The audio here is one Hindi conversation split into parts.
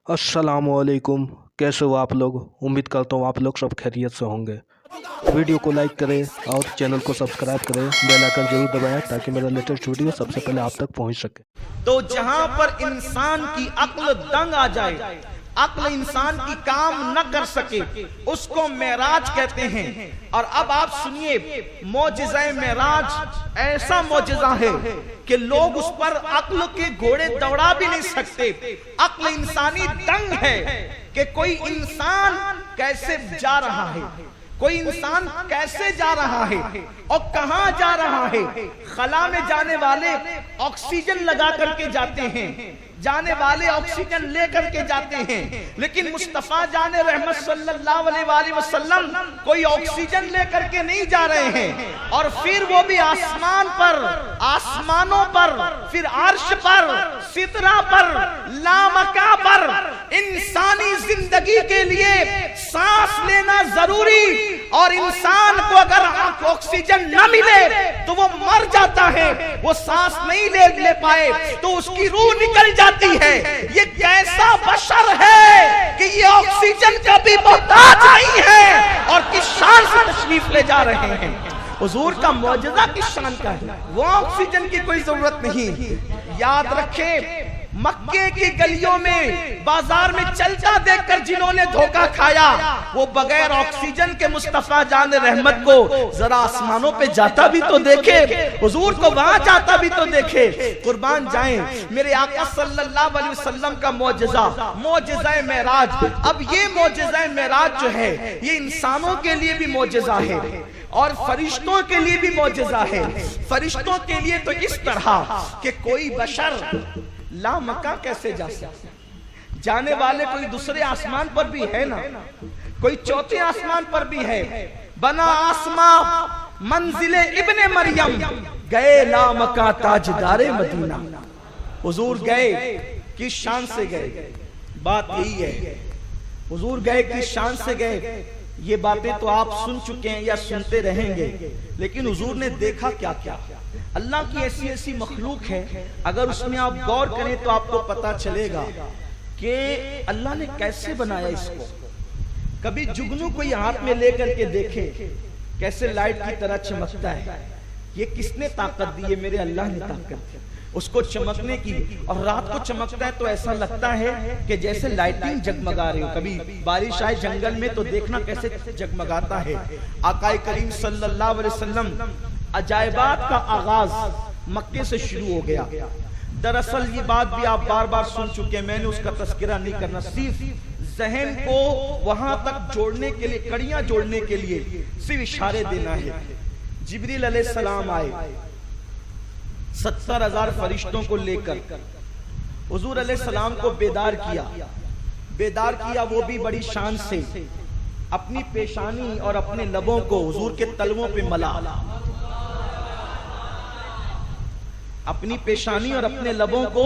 अस्सलामुअलैकुम। कैसे हो आप लोग? उम्मीद करता हूँ आप लोग सब खैरियत से होंगे। वीडियो को लाइक करें और चैनल को सब्सक्राइब करें, बेल आइकन जरूर दबाएं ताकि मेरा लेटेस्ट वीडियो सबसे पहले आप तक पहुंच सके। तो जहां पर इंसान की अक्ल दंग आ जाए, अक्ल इंसान की काम न कर सके, उसको मेराज कहते हैं। और अब आप सुनिए, मौजिज़ा मेराज ऐसा मौजिज़ा है कि लोग उस पर अक्ल के घोड़े दौड़ा भी नहीं सकते। अक्ल इंसानी दंग है कि कोई इंसान कैसे जा रहा है, कोई इंसान कैसे जा रहा है और कहां जा रहा है। खला में जाने वाले ऑक्सीजन लगा करके जाते हैं, जाने वाले ऑक्सीजन लेकर के जाते हैं, लेकिन मुस्तफा जाने रहमत सल्लल्लाहु अलैहि वसल्लम कोई ऑक्सीजन लेकर के नहीं जा रहे हैं। और फिर वो भी आसमान पर, आसमानों पर, फिर अर्श पर, सिदरा पर, लामका पर। इंसानी जिंदगी के लिए सांस लेना जरूरी, और इंसान को अगर ऑक्सीजन न मिले तो वो मर जाता है। वो सांस नहीं ले पाए तो उसकी रूह निकल जाती है। ये कैसा बशर है कि ये ऑक्सीजन का भी मोहताज नहीं है और किस शान से तशरीफ ले जा रहे हैं। हुजूर का मौजज़ा किस शान का है, वो ऑक्सीजन की कोई जरूरत नहीं। याद रखें, मक्के की गलियों में, बाजार में चलता देखकर जिन्होंने धोखा खाया, वो बगैर ऑक्सीजन के मुस्तफा जान रहमत को जरा आसमानों पे जाता भी तो देखे, हुजूर को वहां जाता भी तो देखे। कुर्बान जाएं मेरे आका सल्लल्लाहु अलैहि वसल्लम का मौजज़ा, मौजज़ा मेराज। अब ये मौजज़ा मेराज जो है, ये इंसानों के लिए भी मौजज़ा है और फरिश्तों के लिए भी मौजज़ा है। फरिश्तों के लिए तो इस तरह कि कोई बशर लामका कैसे जा सकते, जाने वाले कोई दूसरे आसमान पर भी है ना, कोई चौथे आसमान पर भी है। बना आसमां मंजिले इब्ने मरियम, गए लामका ताजदारे मदीना। हुजूर गए, किस शान से गए? बात यही है, हुजूर गए किस शान से गए। ये बातें तो आप सुन चुके हैं या सुनते रहेंगे, लेकिन हुजूर ने देखा क्या क्या। अल्लाह की ऐसी ऐसी मखलूक है, अगर उसमें आप गौर करें तो आपको पता चलेगा कि अल्लाह ने कैसे बनाया इसको। कभी जुगनू कोई हाथ में लेकर के देखे कैसे लाइट की तरह चमकता है। ये किसने ताकत दी है? मेरे अल्लाह ने ताकत उसको चमकने की। और रात को चमकता है तो ऐसा लगता है कि जैसे लाइटिंग जगमगा रही हो। कभी बारिश आए जंगल में तो देखना कैसे जगमगाता है। आका करीम सल्लल्लाहु अलैहि वसल्लम अजायबात का आगाज मक्के से शुरू हो गया। दरअसल ये बात भी आप बार बार सुन चुके हैं, मैंने उसका तस्करा नहीं करना। सिर्फ जहन को वहां तक जोड़ने के लिए, कड़ियां जोड़ने के लिए सिर्फ इशारे देना है। जिब्रील अलैहिस्सलाम आए 70,000 फरिश्तों को लेकर, हुजूर अलैहिस्सलाम को बेदार किया। बेदार किया वो भी बड़ी शान से। अपनी पेशानी और अपने लबों को हुजूर के तलवों पे मला, अपनी पेशानी और अपने लबों को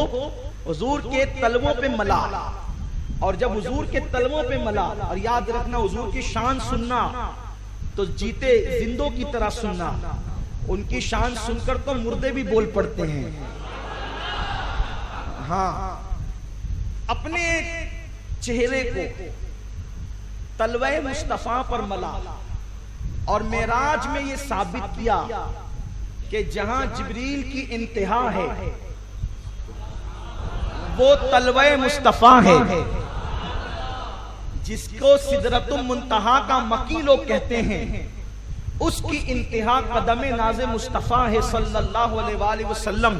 हुजूर के तलवों पे मला। और जब हुजूर के तलवों पे मला, और याद रखना हुजूर की शान सुनना तो जीते जिंदों की तरह सुनना। उनकी शान सुनकर तो मुर्दे भी बोल पड़ते हैं। हाँ, अपने चेहरे को तलवे मुस्तफा पर मला और मेराज में ये साबित किया कि जहां जिब्रील की इंतहा है वो तलवे मुस्तफा है, जिसको सिदरतुल मुंतहा का मकी लोग कहते हैं। उसकी इंतहा कदमे नाज़े मुस्तफा है सल्लल्लाहु अलैहि वसल्लम।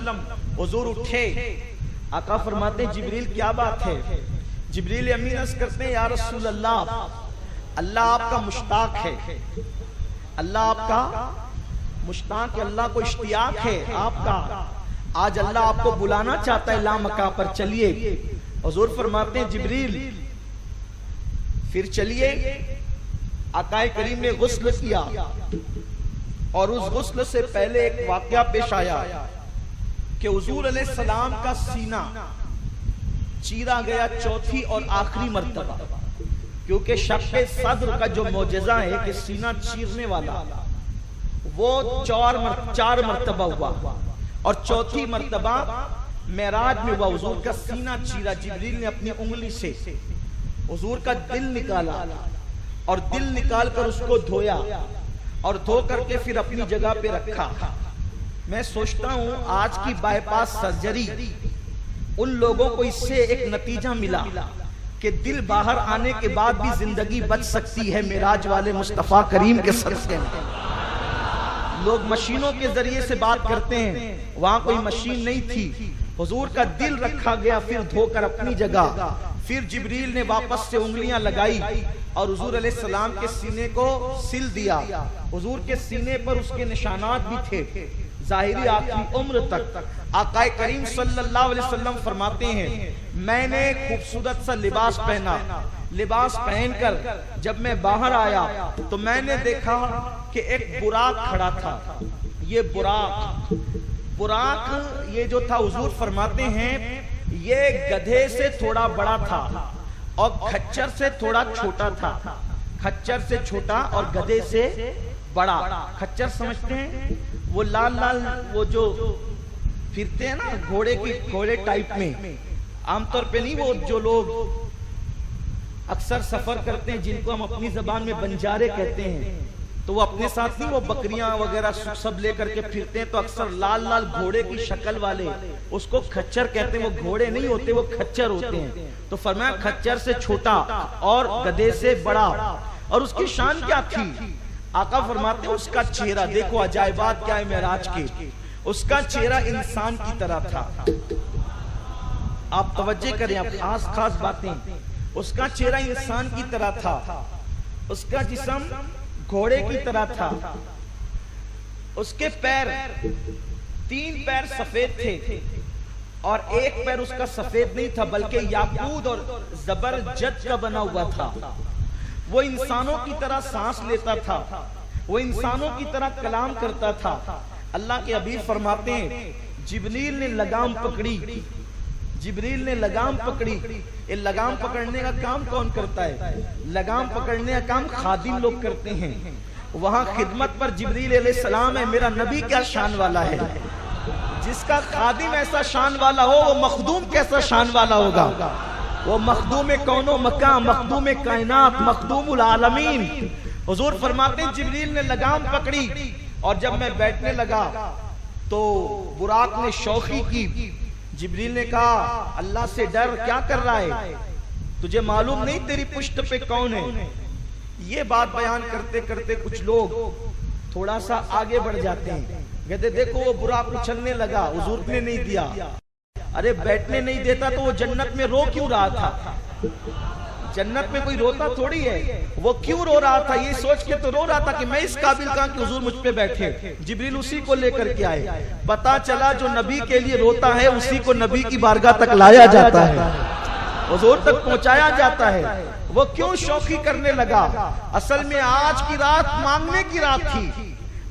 हुजूर उठे, आका फरमाते जिब्रील क्या बात है? जिब्रील अमीन अर्ज़ करते हैं या रसूल अल्लाह, अल्लाह आपका मुश्ताक है, अल्लाह आपका मुश्ताक है, अल्लाह को इश्तियाक है आपका। आज अल्लाह आपको बुलाना चाहता है लामका पर, चलिए। हुजूर फरमाते हैं जिब्रील फिर चलिए। आकाए करीम ने गुस्ल किया और उस गुस्ल से पहले एक वाकया पेश आया कि हुजूर अलैहिस्सलाम का सीना चीरा गया चौथी और आखिरी मर्तबा, क्योंकि शक्के सद्र का जो मौजज़ा है कि सीना चीरने वाला, वो चार मर्तबा हुआ और चौथी मर्तबा मेराज में हुआ, हुजूर का सीना चीरा, जिब्रील ने अपनी उंगली से हुजूर का दिल निकाला और दिल निकाल कर उसको धोया और धो करके फिर अपनी जगह पे रखा। मैं सोचता हूं आज की बाईपास सर्जरी, उन लोगों को इससे एक नतीजा मिला कि दिल बाहर आने के बाद भी जिंदगी बच सकती है मेराज वाले मुस्तफा करीम के सदक़े में। लोग मशीनों के जरिए से बात करते हैं, वहां कोई मशीन नहीं थी। हुजूर का दिल रखा गया, फिर धोकर अपनी जगह, फिर जिब्रील ने वापस से उंगलियां लगाई और हुजूर अलैहिस्सलाम के सीने को सिल दिया। हुजूर के सीने पर उसके निशानात भी थे जाहिरी आखिरी उम्र तक। आकाए करीम सल्लल्लाहु अलैहि वसल्लम फरमाते हैं, मैंने खूबसूरत सा लिबास पहना, लिबास पहनकर जब मैं बाहर आया तो मैंने देखा कि एक बुराक खड़ा था। ये बुराक ये जो था, हुजूर फरमाते हैं ये गधे से थोड़ा बड़ा था और खच्चर से थोड़ा छोटा था। खच्चर से छोटा और गधे से बड़ा। खच्चर समझते हैं, वो लाल लाल वो जो फिरते हैं ना घोड़े टाइप में, आमतौर पे नहीं, वो जो लोग अक्सर सफर करते हैं जिनको हम अपनी जबान में बंजारे कहते हैं, तो वो अपने साथ नहीं वो बकरियां वगैरह सब लेकर के फिरते हैं, तो अक्सर लाल लाल घोड़े की शक्ल वाले उसको खच्चर कहते हैं। वो घोड़े नहीं होते, वो खच्चर होते हैं। तो फरमाया खच्चर से छोटा और गधे से बड़ा। और उसकी शान क्या थी? आका फरमाते हैं उसका चेहरा देखो, अजायबात क्या है मेराज के, उसका चेहरा इंसान की तरह था। आप तवज्जो करें, आप खास बातें। उसका चेहरा इंसान की तरह था, उसका जिस्म घोड़े की तरह था, उसके पैर 3 पैर सफेद थे और एक पैर उसका सफेद नहीं था बल्कि याकूत और जबरजद का बना हुआ था। वो इंसानों की तरह सांस लेता था, वो इंसानों की तरह कलाम करता था। अल्लाह के हबीब फरमाते हैं जिब्रील ने लगाम पकड़ी, जिब्रील ने लगाम पकड़ी। ये लगाम पकड़ने का काम कौन करता है? लगाम पकड़ने का काम खादिम लोग करते हैं। वहां खिदमत पर जिब्रील अलैहिस्सलाम है। मेरा नबी क्या शान वाला है, जिसका खादिम ऐसा शान वाला हो वो मखदूम कैसा शान वाला होगा। वो मखदूम कौनो मकाम, मखदूम कायनात, मखदूमुल आलमीन। हुजूर फरमाते हैं जिब्रील ने लगाम पकड़ी और जब मैं बैठने लगा तो बुराक ने शौखी की। जिब्रील ने कहा अल्लाह से डर, क्या कर रहा है, तुझे मालूम नहीं तेरी पुश्त पे कौन है। ये बात बयान करते करते कुछ लोग थोड़ा सा आगे बढ़ जाते हैं, कहते देखो वो बुराक उछलने लगा, हुजूर ने नहीं दिया। अरे बैठने नहीं देता तो वो जन्नत में रो क्यों रहा था? जन्नत में कोई रोता थोड़ी है, वो क्यों रो रहा था? ये सोच के तो रो रहा था कि मैं इस काबिल कहां कि हुजूर मुझ पे बैठे। जिब्रील उसी को लेकर के आए। पता चला जो नबी के लिए रोता है उसी को नबी की बारगाह तक लाया जाता है, हुजूर तक पहुंचाया जाता है। वो क्यों शौकी करने लगा? असल में आज की रात मांगने की रात थी,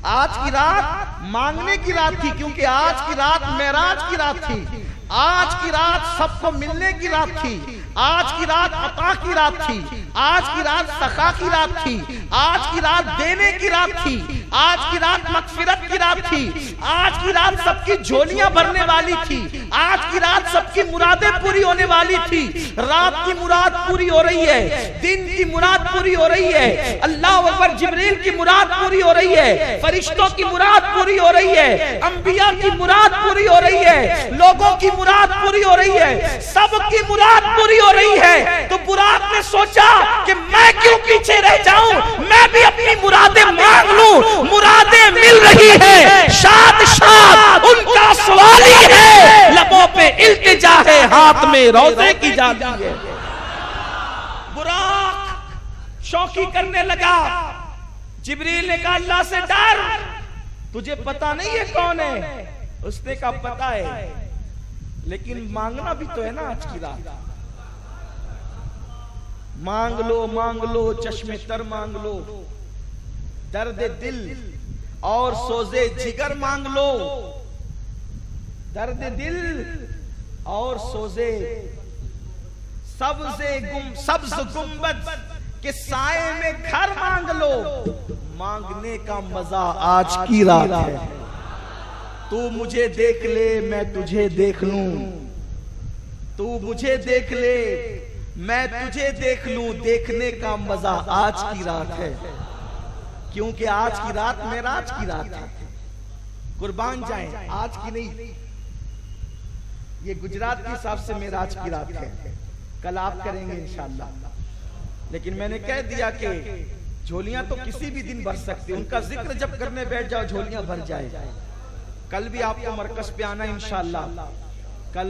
आज की रात मांगने की रात थी, क्योंकि आज की रात मेराज की रात थी, आज की रात सबको मिलने की रात थी, आज की रात अता की रात थी, आज की रात सखा की रात थी, आज की रात देने की रात थी, आज की रात मगफिरत की रात थी, आज की रात सबकी झोलियां भरने वाली थी, आज की रात सबकी मुरादें पूरी होने वाली थी। रात की मुराद पूरी हो रही है, दिन की मुराद पूरी हो रही है, अल्लाह अकबर, जिब्रील की मुराद पूरी हो रही है, फरिश्तों की मुराद पूरी हो रही है, अंबिया की मुराद पूरी हो रही है, लोगों की मुराद पूरी हो रही है, सबकी मुराद पूरी हो रही है। तो बुराक ने सोचा कि मैं क्यों पीछे रह जाऊं, मैं भी अपनी मुरादें मांग लूं। मुरादें मिल रही है, शाद शाद उनका सवाल ही है, लबों पे इल्तिजा है, हाथ में रोज़े की जाती है। बुराक शौकी करने लगा। जिब्रील ने कहा अल्लाह से डर, तुझे पता नहीं है कौन है? उसने कहा पता है, लेकिन मांगना भी तो है ना। आज की रात मांग लो चश्मे तर मांग लो, दर्द दिल और सोजे जिगर मांग लो, दर्द दिल और सोजे सब्ज गुंबद के साए में घर मांग लो। मांगने का मजा आज की रात है। तू मुझे देख ले मैं तुझे देख लूं, तू मुझे देख ले मैं तुझे देख लूं, देखने का मजा आज की रात है, क्योंकि आज की रात मेराज की रात है। कुर्बान जाएं, आज की नहीं, ये गुजरात के हिसाब से मेराज की रात है। कल आप करेंगे इंशाअल्लाह। लेकिन मैंने कह दिया कि झोलियां तो किसी भी दिन भर सकती, उनका जिक्र जब करने बैठ जाओ झोलियां भर जाए। कल भी आपको मरकज पे आना इंशाअल्लाह। कल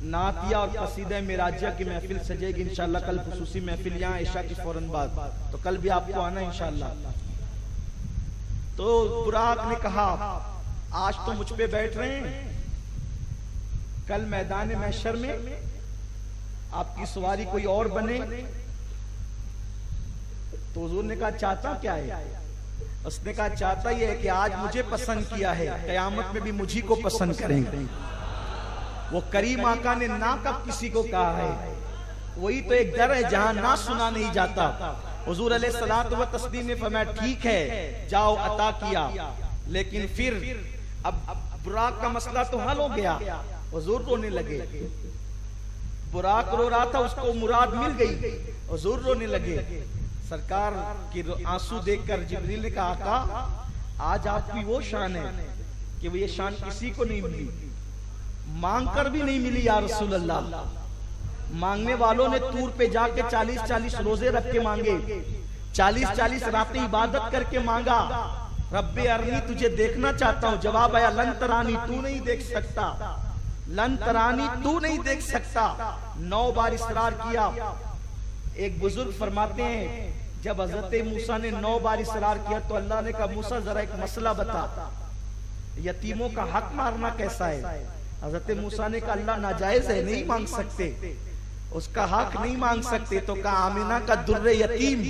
नातिया और कसीदा मेराजिया की महफिल सजेगी इंशाअल्लाह। कल खुसूसी महफिल यहाँ ईशा की फौरन बाद, तो कल भी आपको आना इंशाअल्लाह। तो बुराक ने कहा आज तो मुझ पे बैठ रहे हैं, कल मैदान महशर में आपकी सवारी कोई और बने। तो हुजूर ने कहा चाहता क्या है? उसने कहा चाहता ही है कि आज मुझे पसंद किया है, कयामत में भी मुझी को पसंद करेंगे। वो करीम आका ने ना कब किसी को कहा है, वही तो एक दर है जहां ना सुना नहीं जाता। हुजूर अलैहिस्सलातु व तस्लीम ने फरमाया ठीक है जाओ, अता किया। लेकिन फिर अब बुराक का मसला तो हल हो गया, हुजूर रोने लगे। बुराक रो रहा था, उसको मुराद मिल गई, हुजूर रोने लगे। सरकार के आंसू देखकर जिब्रील ने कहा आका आज आपकी वो शान है कि वो ये शान किसी को नहीं मिली, मांग कर भी नहीं मिली या रसूल अल्लाह। मांगने वालों ने तूर पे जाके 40-40 रोजे रख के मांगे, 40-40 रातें इबादत करके मांगा, रब्बे अरनी तुझे देखना चाहता हूं। जवाब आया लन तरानी तू नहीं देख सकता, लन तरानी तू नहीं देख सकता। 9 बार इसरार किया। एक बुजुर्ग फरमाते हैं जब हजरत मूसा ने 9 बार इसरार किया तो अल्लाह ने कहा मूसा जरा एक मसला बता, यतीमों का हक मारना कैसा है? हजरत मूसा ने कहा अल्लाह नाजायज है, नहीं मांग सकते, उसका हक नहीं मांग सकते। तो कहा आमिना का दुर्रे यतीम,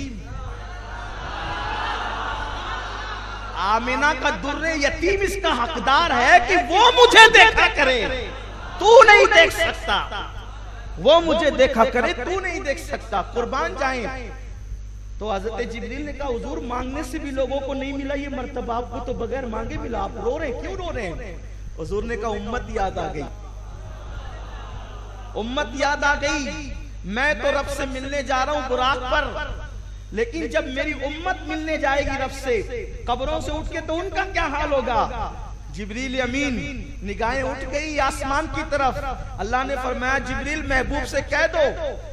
आमिना का दुर्रे यतीम इसका हकदार है कि वो मुझे देखा करे, तू नहीं देख सकता। वो मुझे देखा करे, तू नहीं देख सकता। कुर्बान जाएं। तो हजरत जिब्रील ने कहा हुजूर मांगने से भी लोगों को नहीं मिला ये मर्तबा, आपको तो बगैर मांगे मिला, आप रो रहे, क्यों रो रहे हैं? हुजूर ने कहा उम्मत याद आ गई, उम्मत याद आ गई। मैं तो रब से मिलने जा रहा हूं बुराक पर, लेकिन जब मेरी उम्मत मिलने जाएगी रब से कब्रों से उठ के, तो उनका क्या हाल होगा? जिब्रील अमीन निगाहें उठ गई आसमान की तरफ। अल्लाह ने फरमाया जिब्रील महबूब से कह दो,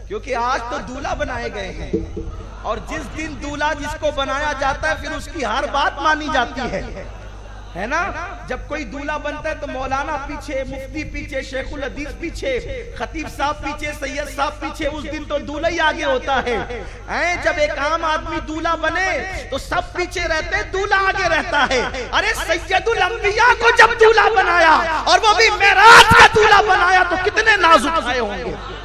क्योंकि आज तो दूल्हा बनाए गए हैं, और जिस दिन दूल्हा जिसको बनाया जाता है फिर उसकी हर बात मानी जाती है ना। जब कोई दूल्हा बनता है तो मौलाना पीछे, मुफ्ती पीछे, शेखुल हदीस पीछे, खतीब साहब पीछे, सैयद साहब पीछे, उस दिन तो दूल्हा ही आगे होता है। जब एक आम आदमी दूल्हा बने तो सब पीछे रहते, दूल्हा आगे रहता है। अरे सैयदुल अंबिया को जब दूल्हा बनाया, और वो भी मेराज का दूल्हा बनाया, तो कितने नाज उठाए होंगे।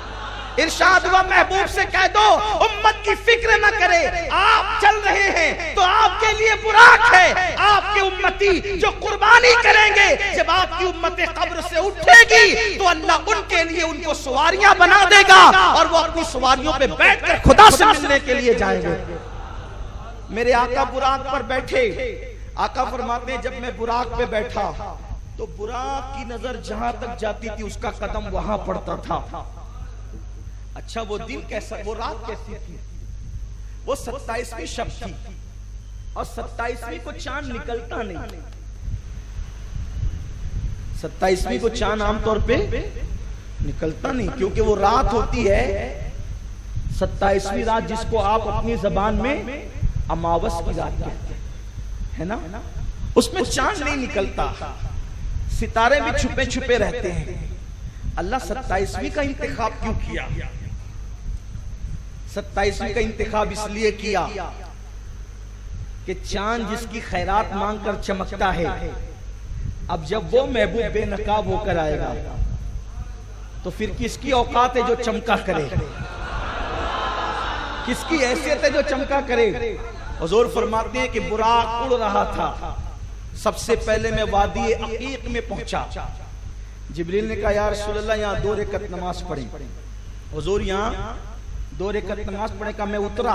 इरशाद हुआ महबूब से कह दो उम्मत की फिक्र न करे, आप चल रहे हैं तो आपके लिए बुराक है, आपके उम्मती जो कुर्बानी करेंगे, जब आपकी उम्मत कब्र से उठेगी तो अल्लाह उनके लिए उनको सवारियां बना देगा, और वो अपनी सवारियों पे बैठकर खुदा से मिलने के लिए जाएंगे। मेरे आका बुराक पर बैठे, आका फरमाते हैं जब मैं बुराक पे बैठा तो बुराक की नजर जहां तक जाती थी उसका कदम वहां पड़ता था। अच्छा वो दिन कैसा, वो रात कैसी थी? वो 27वीं शब थी, और 27वीं को चांद निकलता नहीं। 27वीं को चांद आमतौर पे निकलता नहीं, क्योंकि वो रात होती है 27वीं रात, जिसको आप अपनी जबान में अमावस की रात कहते हैं, है ना। उसमें चांद नहीं निकलता, सितारे भी छुपे छुपे रहते हैं। अल्लाह 27वीं का इंतखाब क्यों किया? 27वीं का इंतखाब इसलिए किया कि चांद जिसकी खैरात मांगकर चमकता है, अब जब वो महबूब बेनकाब होकर आएगा तो फिर किसकी औकात है जो चमका करे? किसकी हैसियत है जो चमका करे? हुजूर फरमाते हैं कि बुराक उड़ रहा था, सबसे पहले मैं वादी अकीक में पहुंचा। जिब्रील ने कहा या रसूल अल्लाह यहाँ 2 रकअत नमाज पढ़ी। हुजूर यहाँ 2 रकअत नमाज पढ़े का। मैं उतरा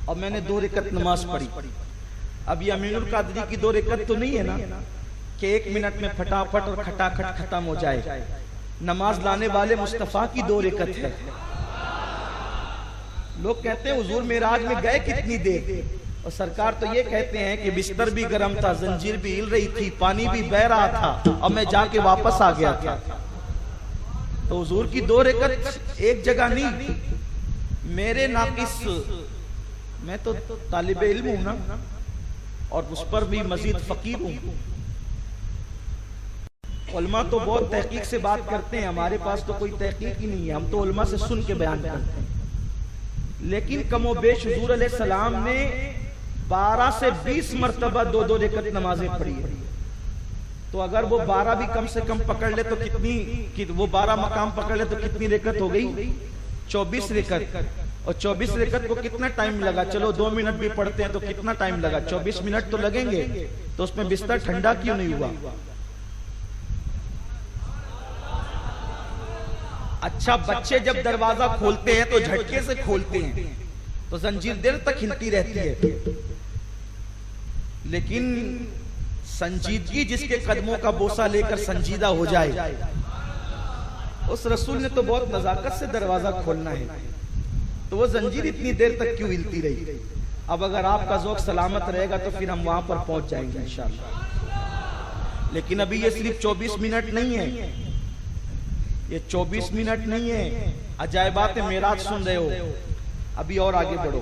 और मैंने 2 रकअत नमाज पढ़ी। अब ये अमीनुल कादरी की 2 रकअत तो नहीं है ना, कि 1 मिनट में फटाफट और खटाखट खत्म हो जाए। नमाज लाने वाले मुस्तफा की 2 रकत है। लोग कहते हैं हुजूर मेराज में गए कितनी देर, और सरकार तो ये कहते हैं कि बिस्तर भी गर्म था, जंजीर भी हिल रही थी, पानी भी बह रहा था, और मैं जाके वापस आ गया था। तो हुजूर की 2 रकत एक जगह नहीं। मेरे नाकिस, मैं तो तालिबे इल्म हूं ना, और उस पर भी मजीद फकीर हूं। उलमा तो बहुत तहकीक से बात करते हैं, हमारे पास तो कोई तहकीक ही नहीं है, हम तो उलमा से सुन के बयान करते हैं। लेकिन कमोबेश हुजूर अलैहिस्सलाम ने 12 से 20 मरतबा 2-2 रकत नमाजें पढ़ी है। तो अगर वो 12 भी कम से कम पकड़ ले तो कितनी, वो 12 मकाम पकड़ ले तो कितनी रकत हो गई? 24 रकत। और 24 रकत को कितना टाइम लगा? चलो 2 मिनट भी पढ़ते हैं तो कितना टाइम लगा? 24 मिनट तो लगेंगे। तो उसमें बिस्तर ठंडा क्यों नहीं हुआ? अच्छा, बच्चे जब दरवाजा खोलते हैं तो झटके से खोलते हैं, तो जंजीर देर तक हिलती रहती है। लेकिन संजीदगी जिसके कदमों का बोसा लेकर संजीदा हो जाए, उस रसूल ने तो बहुत नजाकत से दरवाजा खोलना है, तो वो जंजीर इतनी देर तक क्यों हिलती रही? अब अगर आपका ज़ौक़ सलामत रहेगा तो फिर हम वहां पर पहुंच जाएंगे इंशाअल्लाह। लेकिन अभी ये सिर्फ 24 मिनट नहीं है, ये 24 मिनट नहीं है। अजायबात मेराज सुन रहे हो, अभी और आगे बढ़ो,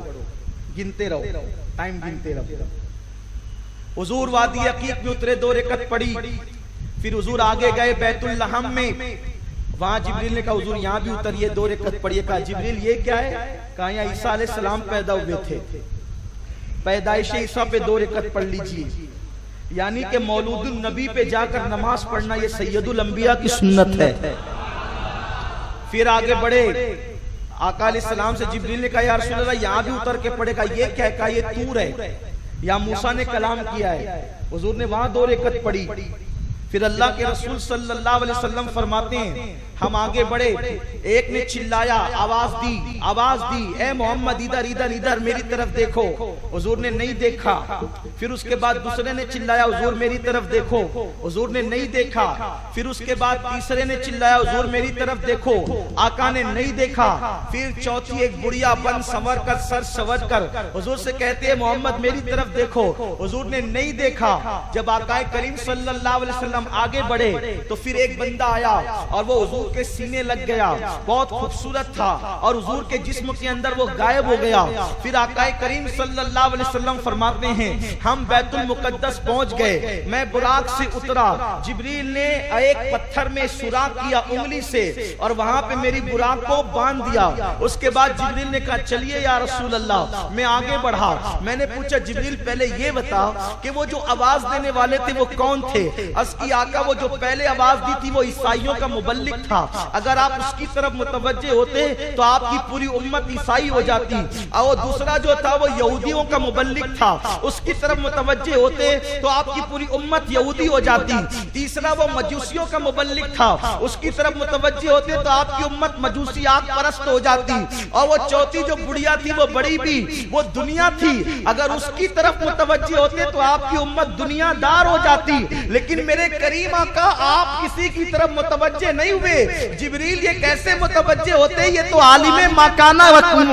गिनते रहो, टाइम गिनते रहो। हुजूर वादी अकीक में उतरे, 2 रकत पड़ी, फिर हुजूर आगे गए बैतुल लहम में। वहां जिब्रील ने कहा हुजूर यहाँ भी उतरिए, 2 रकत पढ़िए। कहा जिब्रील ये क्या है? कहा यहाँ ईसा अलैहिस्सलाम पैदा हुए थे, पैदाइश ईसा पे 2 रकत पढ़ लीजिए। यानी कि मौलूदुन नबी पे जाकर नमाज पढ़ना ये सैयदुल अंबिया की सुन्नत है। फिर आगे बढ़े, आका अलैहिस्सलाम से जिब्रील ने कहा या रसूल अल्लाह यहाँ भी उतर के पढ़ेगा, ये क्या है? कहा ये तूर है, या मूसा ने कलाम किया है। हुजूर ने वहां 2 रकत पढ़ी। फिर अल्लाह के रसूल सल्लल्लाहु अलैहि वसल्लम फरमाते हैं, हम आगे बढ़े, एक ने चिल्लाया, आवाज दी, ए मोहम्मद इधर इधर इधर मेरी तरफ देखो। हुजूर ने नहीं देखा। फिर उसके बाद दूसरे ने चिल्लाया, हुजूर मेरी तरफ देखो। हुजूर ने नहीं देखा। फिर उसके बाद तीसरे ने चिल्लाया, हुजूर मेरी तरफ देखो। आका ने नहीं देखा। फिर चौथी एक बुढ़िया बन संवर कर, सर संवर कर हुजूर से कहते हैं, मोहम्मद मेरी तरफ देखो। हुजूर ने नहीं देखा। जब आका करीम सल्लल्लाहु अलैहि वसल्लम आगे बढ़े तो फिर एक बंदा आया और वो हुजूर के सीने लग गया, बहुत खूबसूरत था, और हुजूर के जिस्म के अंदर वो गायब हो गया। फिर आका करीम सल्लल्लाहु अलैहि वसल्लम फरमाते हैं, हम बैतुल मुकद्दस पहुंच गए, मैं बुराक से उतरा, जिब्रील ने एक पत्थर में सुराख किया उंगली से और वहां पे मेरी बुराक को बांध दिया। उसके बाद जिब्रील ने कहा चलिए या रसूल अल्लाह। मैं आगे बढ़ा, मैंने पूछा जिब्रील पहले ये बता कि वो जो आवाज देने वाले थे वो कौन थे? अस्की आका वो जो पहले आवाज दी थी वो ईसाइयों का मुबल्लिग था, अगर आप उसकी तरफ मुतवज्जे होते तो आपकी पूरी उम्मत ईसाई हो जाती। और दूसरा जो था वो यहूदियों का मुबल्लिग था, उसकी तरफ मुतवज्जे होते तो आपकी पूरी उम्मत यहूदी हो जाती। तीसरा वो मजूसियों का मुबल्लिग था, उसकी तरफ मुतवज्जे होते तो आपकी उम्मत मजूसी आग परस्त हो जाती। और वो चौथी जो बुढ़िया थी वो बड़ी भी वो दुनिया थी, अगर उसकी तरफ मुतवज्जे होते तो आपकी उम्मत दुनियादार हो जाती। लेकिन मेरे करीम आका आप किसी की तरफ मुतवज्जे नहीं हुए। जिब्रील ये कैसे मुतवज्जे होते? ये तो आलिमे माकाना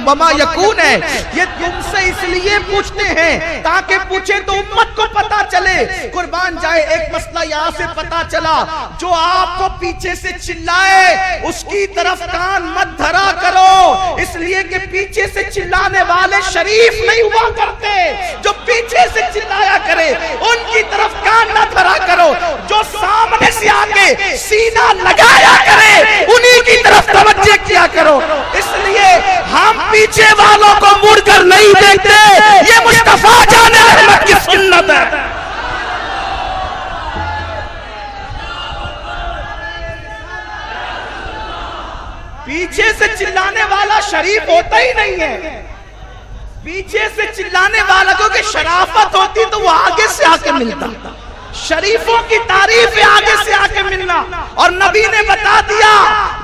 वमा यकून है। ये तुमसे इसलिए पूछते हैं ताकि पूछे तो उम्मत को पता चले, कुर्बान जाए। एक मसला यहाँ से पता चला, जो आपको पीछे से चिल्लाए उसकी तरफ कान मत धरा करो, इसलिए कि पीछे से चिल्लाने वाले शरीफ नहीं हुआ करते। जो पीछे से चिल्लाया करे उनकी तरफ कान न धरा करो, जो सामने से आके सीना लगाया करे उन्हीं की तरफ तवज्जो किया करो। इसलिए हम पीछे वालों को मुड़कर नहीं देखते, ये मुस्तफा जाने रहमत की सुन्नत है। पीछे से चिल्लाने वाला शरीफ होता ही नहीं है। पीछे से चिल्लाने वाला, क्योंकि शराफत होती तो वो आगे से आके मिलता। शरीफों की तारीफ है आगे से आके मिलना। और नबी ने बता दिया,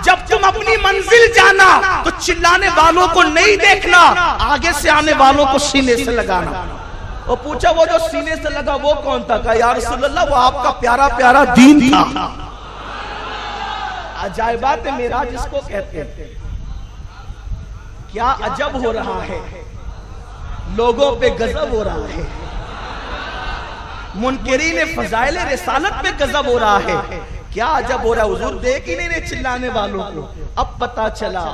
जब तुम अपनी मंजिल जाना तो चिल्लाने वालों को नहीं देखना, आगे से आने वालों को सीने से लगाना। वो पूछा वो जो सीने से लगा वो कौन था? कहा या रसूलल्लाह वो आपका प्यारा प्यारा दीन था। अजायबात मेराज जिसको कहते हैं। क्या अजब हो रहा है, लोगों पे गजब हो रहा है, मुनकिरीन फजाइल रिसालत पे गजब हो रहा है। क्या अजब हो रहा है, हुजूर देख ही नहीं रहे चिल्लाने वालों को। अब पता चला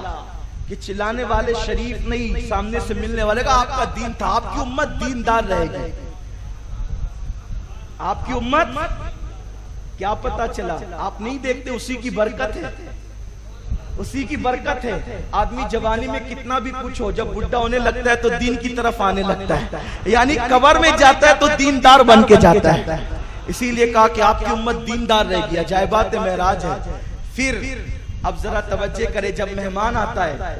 कि चिल्लाने वाले शरीफ नहीं, सामने से मिलने वाले का आपका दीन था। आपकी उम्मत दीनदार रहेगी, आपकी उम्मत। क्या पता चला, आप नहीं देखते, उसी की बरकत है, उसी की बरकत है। आदमी जवानी में कितना भी कुछ हो, जब बुढ़ा होने लगता है तो दीन की तरफ आने लगता है, यानी कब्र में जाता है तो दीनदार बन के जाता है। इसीलिए कहा कि आपकी उम्मत दीनदार रहेगी। अजायबात मेराज है। फिर अब जरा तवज्जो करे, जब मेहमान आता है,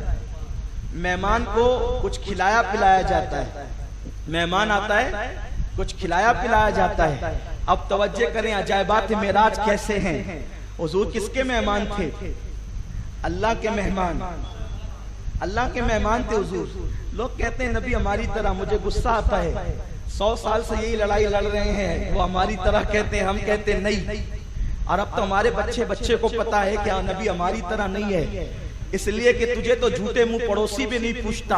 मेहमान को कुछ खिलाया पिलाया जाता है। मेहमान आता है, कुछ खिलाया पिलाया जाता है। अब तवज्जो करें, अजायबात मेराज कैसे हैं। हुजूर किसके मेहमान थे? अल्लाह के मेहमान, अल्लाह के मेहमान थे हुजूर। लोग कहते हैं नबी हमारी तरह, मुझे गुस्सा आता है, 100 साल से यही लड़ाई लड़ रहे हैं, वो हमारी तरह कहते हैं, हम कहते हैं नहीं। और अब तो हमारे बच्चे को पता है कि नबी हमारी तरह नहीं है, इसलिए कि तुझे तो झूठे मुंह पड़ोसी भी नहीं पूछता,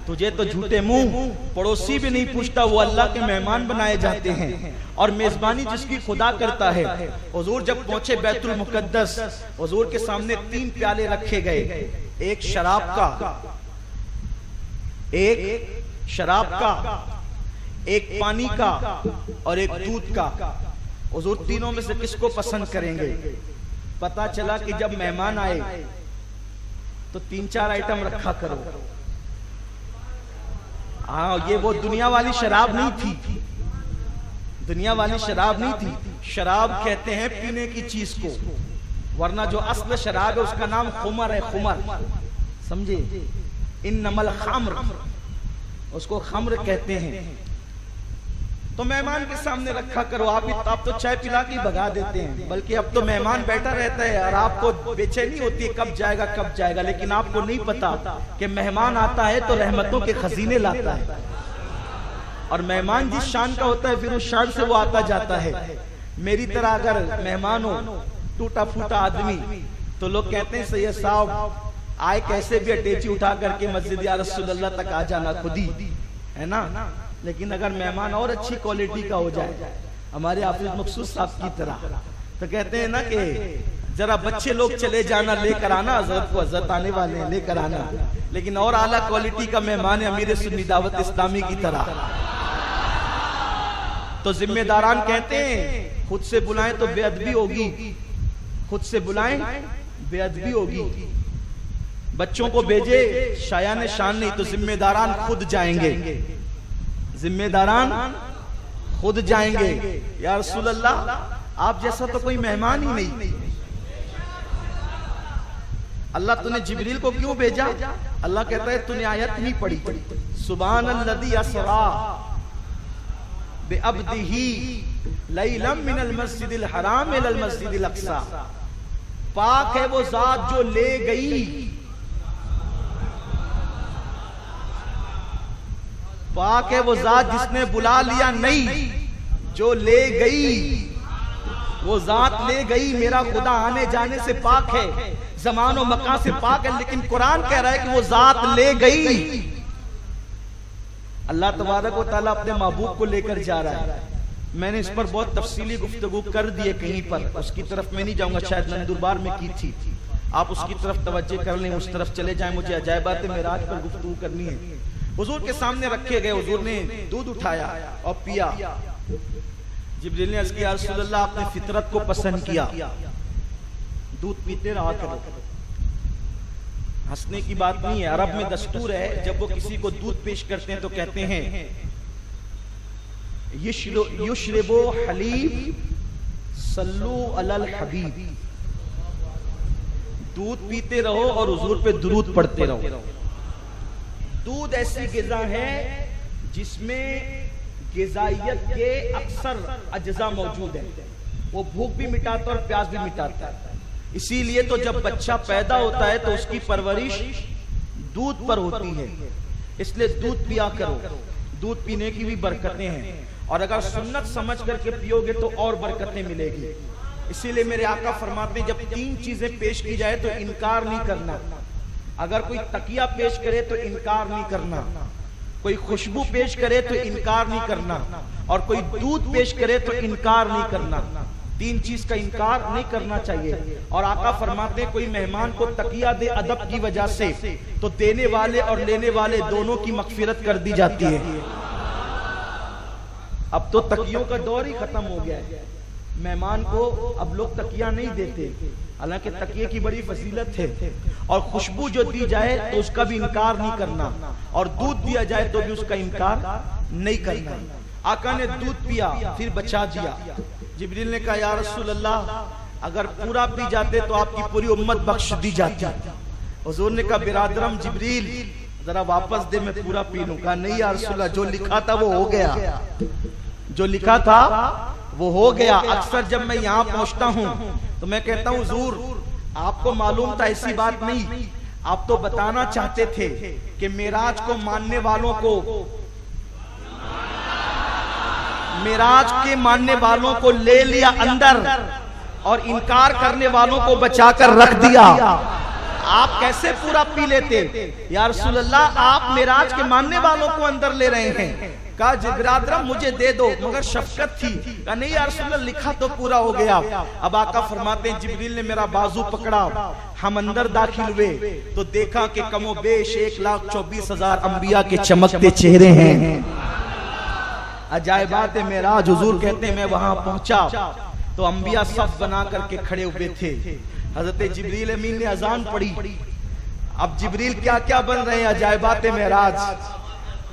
तुझे तो झूठे मुंह पड़ोसी भी नहीं पूछता। वो अल्लाह के मेहमान बनाए जाते हैं और मेजबानी जिसकी खुदा करता है। हुजूर जब पहुंचे बैतुल मुकद्दस, हुजूर के सामने 3 प्याले रखे गए, एक शराब का, एक शराब का, एक पानी का और एक दूध का। हुजूर तीनों में से किसको पसंद करेंगे? पता चला कि जब मेहमान आए तो 3-4 आइटम रखा करो। हाँ, ये वो दुनिया वाली शराब नहीं थी, दुनिया वाली शराब नहीं थी। शराब कहते हैं पीने की चीज को, वरना जो असल शराब है उसका नाम खुमर है, खुमर, समझे? इन्नमल खम्र, उसको खम्र कहते हैं। तो मेहमान के सामने रखा करो। आप तो चाय पिला के भगा देते हैं, बल्कि अब तो मेहमान बैठा रहता है और आपको बेचैनी होती है कब जाएगा कब जाएगा। लेकिन आपको नहीं पता कि मेहमान आता है तो रहमतों के खजीने लाता है, और मेहमान जिस शान का होता है फिर उस शान से वो आता जाता है। मेरी तरह अगर मेहमान हो, टूटा फूटा आदमी, तो लोग कहते हैं सैयद साहब आए कैसे भी अटैची उठा करके मस्जिद या रसूलुल्लाह तक आ जाना खुद ही, है ना। लेकिन अगर मेहमान और अच्छी क्वालिटी का हो जाए, हमारे हाफिज मकसूद साहब की तरह, तो कहते हैं ना कि जरा बच्चे लोग चले जाना, लेकर आना हजरत को, हजरत आने वाले हैं, लेकर आना। लेकिन और आला क्वालिटी का मेहमान है अमीर सुन्नी दावत इस्लामी की तरह, तो जिम्मेदारान कहते हैं खुद से बुलाएं तो बेअदबी होगी, खुद से बुलाएं बेअदबी होगी। बच्चों को भेजे शायान शान नहीं, तो जिम्मेदारान खुद जाएंगे, जिम्मेदारान खुद जाएंगे। या रसूल अल्लाह आप जैसा तो कोई मेहमान ही नहीं, अल्लाह तूने जिब्रील को क्यों भेजा? अल्लाह कहता है तूने आयत नहीं पढ़ी, सुब्हानल्लज़ी अस्रा बिअब्दिही लैलम मिनल मस्जिदिल हराम इलल मस्जिदिल अक्सा। पाक है वो जात जो ले गई, पाक है वो जात जिसने बुला लिया नहीं, जो ले गई वो जात ले गई। मेरा खुदा आने जाने से पाक है, ज़मान और मकान से पाक है, लेकिन कुरान कह रहा है कि वो जात ले गई। अल्लाह तबारक व तआला अपने महबूब को लेकर जा रहा है। मैंने इस पर बहुत तफसीली गुफ्तगू कर दी है कहीं पर, उसकी तरफ मैं नहीं जाऊंगा, शायद नंदुरबार में की थी, आप उसकी तरफ तवज्जो कर लें, उस तरफ चले जाएं। मुझे अजायबात मेराज पर गुफ्तगू करनी है। हुजूर के सामने रखे गए, हुजूर ने दूध उठाया और पिया। जिब्रील ने अर्ज़ किया, या रसूल अल्लाह आपने फितरत को पसंद किया, दूध पीते रहा करो। हंसने की बात नहीं है, अरब में दस्तूर है, जब वो किसी को दूध पेश करते हैं तो कहते हैं युशरिबो हलीब सल्लू अलल हबीब, दूध पीते रहो और हुजूर पे दुरूद पढ़ते रहो। दूध ऐसी ग़िज़ा है जिसमें ग़िज़ाइयत के अक्सर अज्जा मौजूद है, वो भूख भी मिटाता और प्यास भी मिटाता है। इसीलिए तो जब बच्चा पैदा होता है तो उसकी परवरिश दूध पर होती है, इसलिए दूध पिया करो। दूध पीने की भी बरकतें हैं, और अगर सुन्नत समझ करके पियोगे तो और बरकतें मिलेगी। इसीलिए मेरे आका फरमाते हैं जब 3 चीजें पेश की जाए तो इनकार नहीं करना। अगर कोई तकिया पेश करे तो इनकार नहीं करना, कोई खुशबू पेश करे तो इनकार नहीं करना, और कोई दूध पेश करे तो इनकार नहीं करना। 3 चीज का इनकार नहीं करना चाहिए। और आका फरमाते हैं कोई मेहमान को तकिया दे अदब की वजह से तो देने वाले और लेने वाले दोनों की मगफिरत कर दी जाती है। अब तो तकियों का दौर ही खत्म हो गया है। मेहमान को अब लोग तकिया नहीं देते, हालांकि तकिए की बड़ी फजीलत है। और खुशबू जो दी जाए तो उसका भी इनकार नहीं करना, और दूध दिया जाए तो भी उसका इनकार नहीं करना। आका ने दूध पिया फिर बचा दिया। जिब्रील ने कहा या रसूल अल्लाह, अगर पूरा पी जाते तो आपकी पूरी उम्मत बख्श दी जाती। हुजूर ने कहा बिरादरम जिब्रील जरा वापस दे, मैं पूरा पी लूं। कहा नहीं या रसूल अल्लाह, जो लिखा था वो हो गया, जो लिखा था वो हो गया। अक्सर जब मैं यहाँ पहुंचता हूँ तो मैं कहता हूँ हुजूर आपको मालूम था ऐसी बात नहीं, आप तो बताना चाहते थे कि मेराज को मानने वालों को, मेराज के मानने वालों को ले लिया अंदर और इनकार करने वालों को बचाकर रख दिया। आप कैसे पूरा पी लेते? या रसूल अल्लाह, आप मेराज के मानने वालों को अंदर ले रहे हैं। कहा बिरादरम मुझे दे दो, मगर शफकत थी। कहा नहीं या रसूल अल्लाह, लिखा तो पूरा हो गया। अब आका फरमाते हैं जिब्रील ने मेरा बाजू पकड़ा, हम अंदर दाखिल हुए तो देखा कि कमो बेश 1,24,000 अंबिया के चमकते चेहरे हैं। अजायबात मेराज। हुजूर कहते हैं मैं वहां पहुंचा तो अंबिया सफ बना करके खड़े हुए थे। हजरत जिब्रील अमीन ने अजान पढ़ी। अब जिब्रील क्या क्या बन रहे हैं अजायबात मेराज।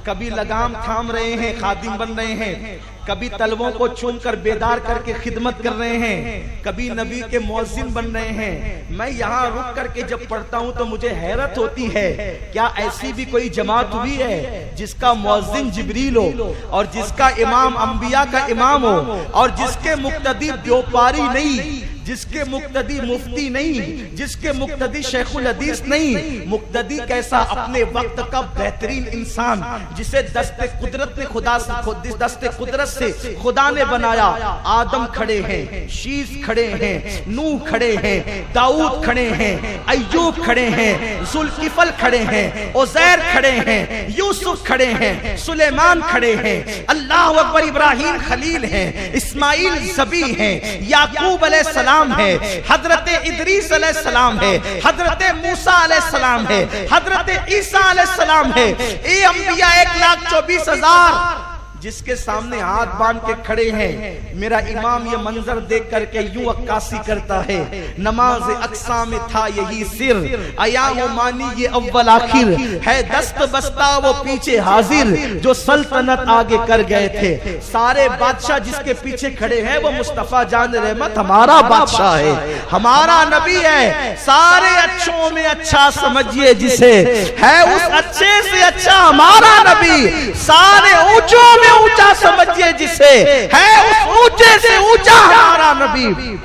कभी लगाम थाम रहे हैं, खादिम बन रहे हैं, कभी तलवों को चूमकर बेदार करके खिदमत कर रहे हैं, कभी नबी के मुअज्जिन बन रहे हैं। मैं यहाँ रुक करके जब पढ़ता हूँ तो मुझे हैरत होती है, क्या ऐसी भी कोई जमात हुई है जिसका मुअज्जिन जिब्रील हो, और जिसका इमाम अंबिया का इमाम हो, और जिसके मुक्तदी व्यापारी नहीं, जिसके मुक्तदी मुफ्ती नहीं, जिसके मुक्तदी शेखुल हदीस नहीं, मुक्तदी कैसा अपने वक्त का बेहतरीन इंसान जिसे दस्ते कुदरत ने दस्ते कुदरत से खुदा ने बनाया। आदम खड़े हैं, शीश खड़े हैं, नूह खड़े हैं, दाऊद खड़े हैं, अय्यूब खड़े हैं, जुल्किफल खड़े हैं, उज़ैर खड़े हैं, यूसुफ खड़े हैं, सुलेमान खड़े हैं, अल्लाह अकबर, इब्राहिम खलील हैं, इस्माइल ज़बी हैं, याकूब अलैहिस्सलाम है, हजरत इदरीस अलैहिस्सलाम है, हजरत मूसा अलैहिस्सलाम है, हजरत ईसा अलैहिस्सलाम है। ये अंबिया 1,24,000 जिसके सामने हाथ बांध के खड़े हैं। मेरा इमाम ये मंजर देख करके यूं अक्कासी करता है, नमाज अक्सा में था यही सिर, अयाम मानी ये अव्वल आखिर है, दस्त बस्ता वो पीछे हाजिर, जो सल्तनत आगे कर गए थे। सारे बादशाह जिसके पीछे खड़े हैं वो मुस्तफा जान रहमत हमारा बादशाह है, हमारा नबी है। सारे अच्छों में अच्छा समझिए जिसे, है उस अच्छे से अच्छा हमारा नबी। सारे ऊंचों में ऊंचा समझिए जिसे, है उस ऊंचे से ऊंचा हमारा नबी।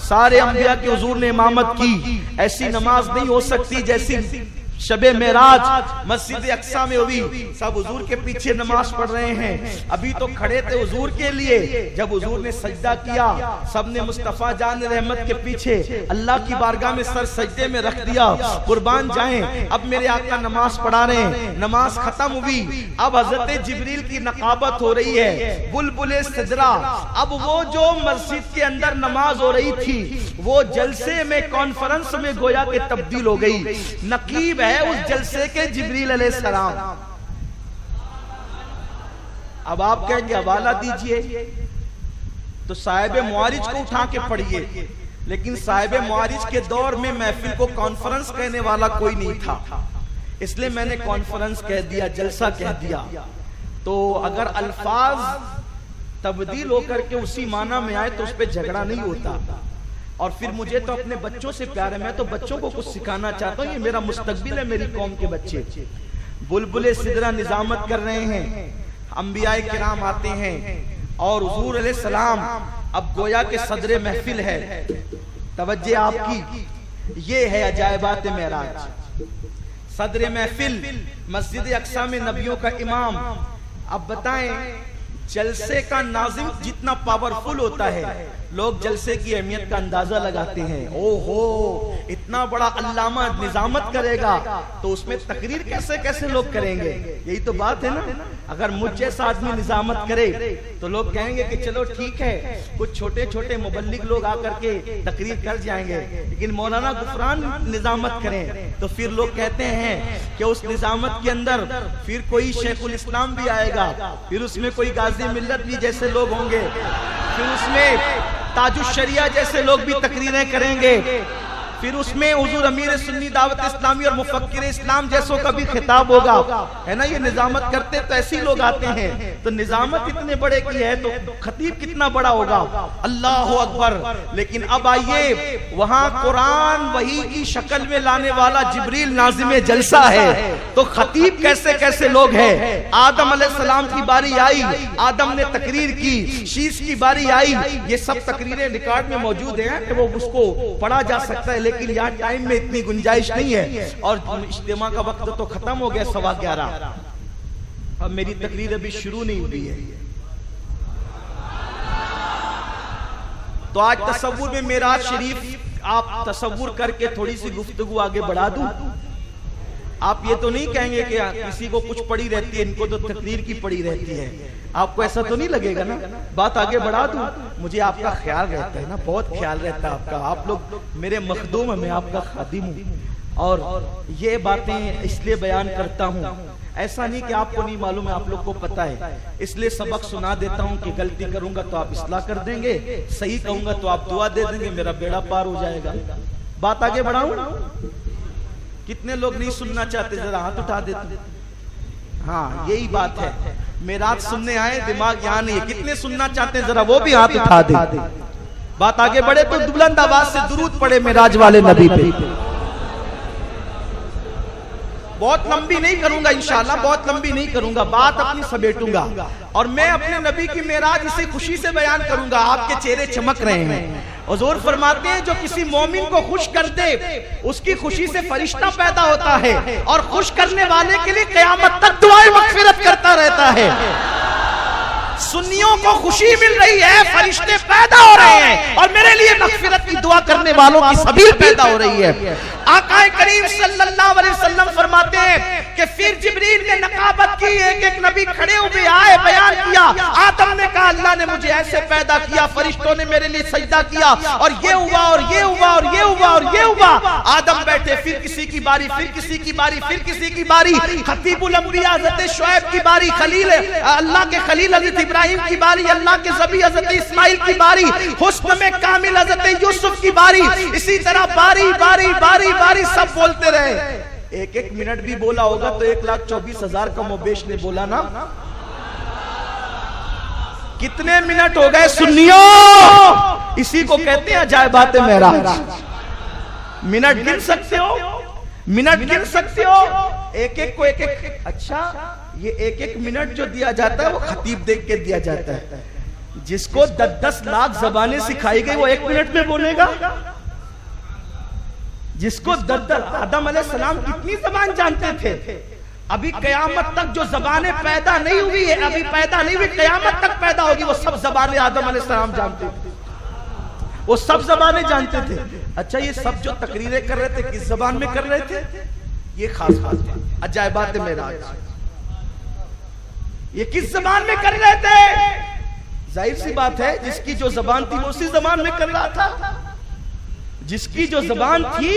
सारे अंबिया के हुजूर ने इमामत की। ऐसी नमाज नहीं हो सकती जैसी शबे मेराज मस्जिद अक्सा में हुई। सब हुजूर के पीछे नमाज पढ़ रहे हैं। अभी तो खड़े थे हुजूर के लिए, जब हुजूर ने सजदा किया सबने मुस्तफा जान रहमत के पीछे अल्लाह की बारगाह में सर सजदे में रख दिया। कुर्बान जाएं, अब मेरे आका नमाज पढ़ा रहे हैं। नमाज खत्म हुई, अब हजरत जिब्रील की नकाबत हो रही है, बुलबुले सजरा। अब वो जो मस्जिद के अंदर नमाज हो रही थी वो जलसे में, कॉन्फ्रेंस में गोया के तब्दील हो गई। नकीब है उस जलसे के जिब्रील अलैहिस्सलाम। अब आप कहेंगे हवाला दीजिए, तो साहिब मुआरिज को उठा के पढ़िए। लेकिन साहिब मुआरिज के दौर में महफिल को कॉन्फ्रेंस कहने वाला कोई नहीं था, इसलिए मैंने कॉन्फ्रेंस कह दिया, जलसा कह दिया। तो अगर अल्फाज तब्दील होकर के उसी माना में आए तो उस पर झगड़ा नहीं होता। और फिर मुझे तो अपने बच्चों से प्यार है, मैं तो बच्चों को कुछ सिखाना चाहता हूँ। ये मेरा मुस्तकबिल है, मेरी कौम के बच्चे। बुलबुले सिदरा निजामत कर रहे हैं, अंबियाए किराम आते हैं और हुजूर अलैहिस्सलाम अब गोया के सदरे महफिल है। तवज्जो आपकी, ये है अजायबात मेराज। सदरे महफिल मस्जिद अक्सा में नबियों का इमाम अब बताएं, जलसे का नाज़िम जितना पावरफुल होता है, लोग जलसे की अहमियत का अंदाजा लगाते हैं। ओहो, इतना बड़ा अल्लामा निजामत करेगा तो उसमें तकरीर कैसे कैसे लोग करेंगे। यही तो बात है ना। अगर मुझ जैसा आदमी निजामत करे तो लोग कहेंगे कि चलो ठीक है, कुछ छोटे छोटे मुबल्लिग लोग आकर के तकरीर कर जाएंगे, लेकिन मौलाना गुफरान निजामत करें तो फिर लोग कहते हैं कि उस निजामत के अंदर फिर कोई शेखुल इस्लाम भी आएगा, फिर उसमें कोई गाजी मिल्लत भी जैसे लोग होंगे, फिर उसमें ताजुश शरिया जैसे लोग भी तकरीरें करेंगे, फिर उसमें हुजूर अमीर सुन्नी दावत इस्लामी और मुफक्किर इस्लाम जैसों का भी खिताब होगा, है ना। ये निजामत करते तो ऐसे ही लोग आते हैं, तो निजामत इतने बड़े की है तो खतीब कितना बड़ा होगा। अल्लाह अकबर। लेकिन अब आइए, वहां कुरान वही की शक्ल में लाने वाला जिब्रील नाज़िम जलसा है, तो खतीब कैसे कैसे लोग हैं। आदम अलैहिस्सलाम की बारी आई, आदम ने तकरीर की, शीश की बारी आई, ये सब तकरीरें रिकॉर्ड में मौजूद हैं कि वो उसको पढ़ा जा सकता है, लेकिन यहाँ टाइम में इतनी गुंजाइश नहीं है और इज्तिमा का वक्त तो खत्म हो गया 11:15। अब मेरी तकरीर अभी शुरू नहीं हुई है। तो आज तसव्वुर में मेराज शरीफ आप तसव्वुर करके थोड़ी सी गुफ्तगू आगे बढ़ा दूं। आप ये तो नहीं कहेंगे कि किसी को कुछ पड़ी रहती है, इनको तो तकरीर की पड़ी रहती है। आपको ऐसा तो नहीं लगेगा ना। बात आगे बढ़ा दूं। मुझे आपका ख्याल रहता है ना, बहुत ख्याल रहता है आपका। आप लोग मेरे मखदूम हैं, मैं आपका खादिम हूँ, और ये बातें इसलिए बयान करता हूँ, ऐसा नहीं कि आपको नहीं मालूम है, आप लोग को पता है, इसलिए सबक सुना देता हूँ कि गलती करूंगा तो आप इस्लाह कर देंगे, सही कहूंगा तो आप दुआ दे देंगे, मेरा बेड़ा पार हो जाएगा। बात आगे बढ़ाऊं। कितने लोग नहीं सुनना चाहते, जरा हाथ उठा देते। हाँ, यही बात है। मेराज सुनने आए, दिमाग यहाँ नहीं है। कितने सुनना चाहते हैं, जरा वो भी हाथ उठा दे। बात आगे बढ़े तो बुलंद आवाज से दुरूद पड़े मेराज वाले नबी पे। बहुत लंबी नहीं करूंगा इंशाल्लाह, बहुत लंबी नहीं करूंगा, बात अपनी समेटूंगा और मैं अपने नबी की मेराज इसे खुशी से बयान करूंगा। आपके चेहरे चमक रहे हैं। हुजूर फरमाते हैं, जो किसी मोमिन को खुश कर दे उसकी खुशी से फरिश्ता पैदा होता है, और खुश करने वाले के लिए क़यामत तक दुआए मग़फ़िरत करता रहता है। सुन्नियों को खुशी मिल रही है, फरिश्ते पैदा हो रहे हैं, और मेरे लिए मग़फ़िरत की दुआ करने वालों की सबील पैदा हो रही है। आका करीम सल्लल्लाहु अलैहि वसल्लम फरमाते हैं कि फिर जिब्रील ने नकाबत की, एक एक नबी खड़े हुए आए, बयान किया। आदम ने कहा, अल्लाह ने मुझे ऐसे पैदा किया, फरिश्तों ने मेरे लिए सजदा किया, और ये हुआ और ये हुआ और ये हुआ और ये हुआ। आदम बैठे, फिर किसी की बारी, फिर किसी की बारी, फिर किसी की बारी। खतीबुल अंबिया हज़रत शुएब की बारी, खलील अल्लाह के खलील हज़रत इब्राहिम की बारी, अल्लाह के ज़बी हज़रत इस्माइल की बारी, हुस्न में कामिल हज़रत यूसुफ की बारी। इसी तरह बारी बारी बारी बारी सब बोलते रहे। एक एक मिनट भी बोला होगा तो 1,24,000 का मोबेश ने बोला ना। कितने मिनट हो गए सुन्नियों? इसी को कहते हैं अजायबात मेराज। मिनट गिन सकते हो, मिनट गिन सकते हो, एक एक को एक एक। अच्छा, ये एक एक मिनट जो दिया जाता है वो खतीब देख के दिया जाता है। जिसको 10-10 लाख जबानें सिखाई गई वो 1 मिनट में बोलेगा। जिसको 10-10 आदम अलैहिस्सलाम कितनी जबान जानते थे? अभी कयामत तक जो जबानें पैदा नहीं हुई है, अभी पैदा नहीं हुई, कयामत तक पैदा होगी, वो सब जबानें आदम अलैहिस्सलाम जानते थे, वो सब जबानें जानते थे। अच्छा, ये सब जो तकरीरें कर रहे थे किस जबान में कर रहे थे? ये खास बात है, अजायबात मेराज। ये किस जबान में कर रहे थे? जाहिर सी बात है, जिसकी जो जबान थी वो उसी जबान में कर रहा था। जिसकी जो जबान थी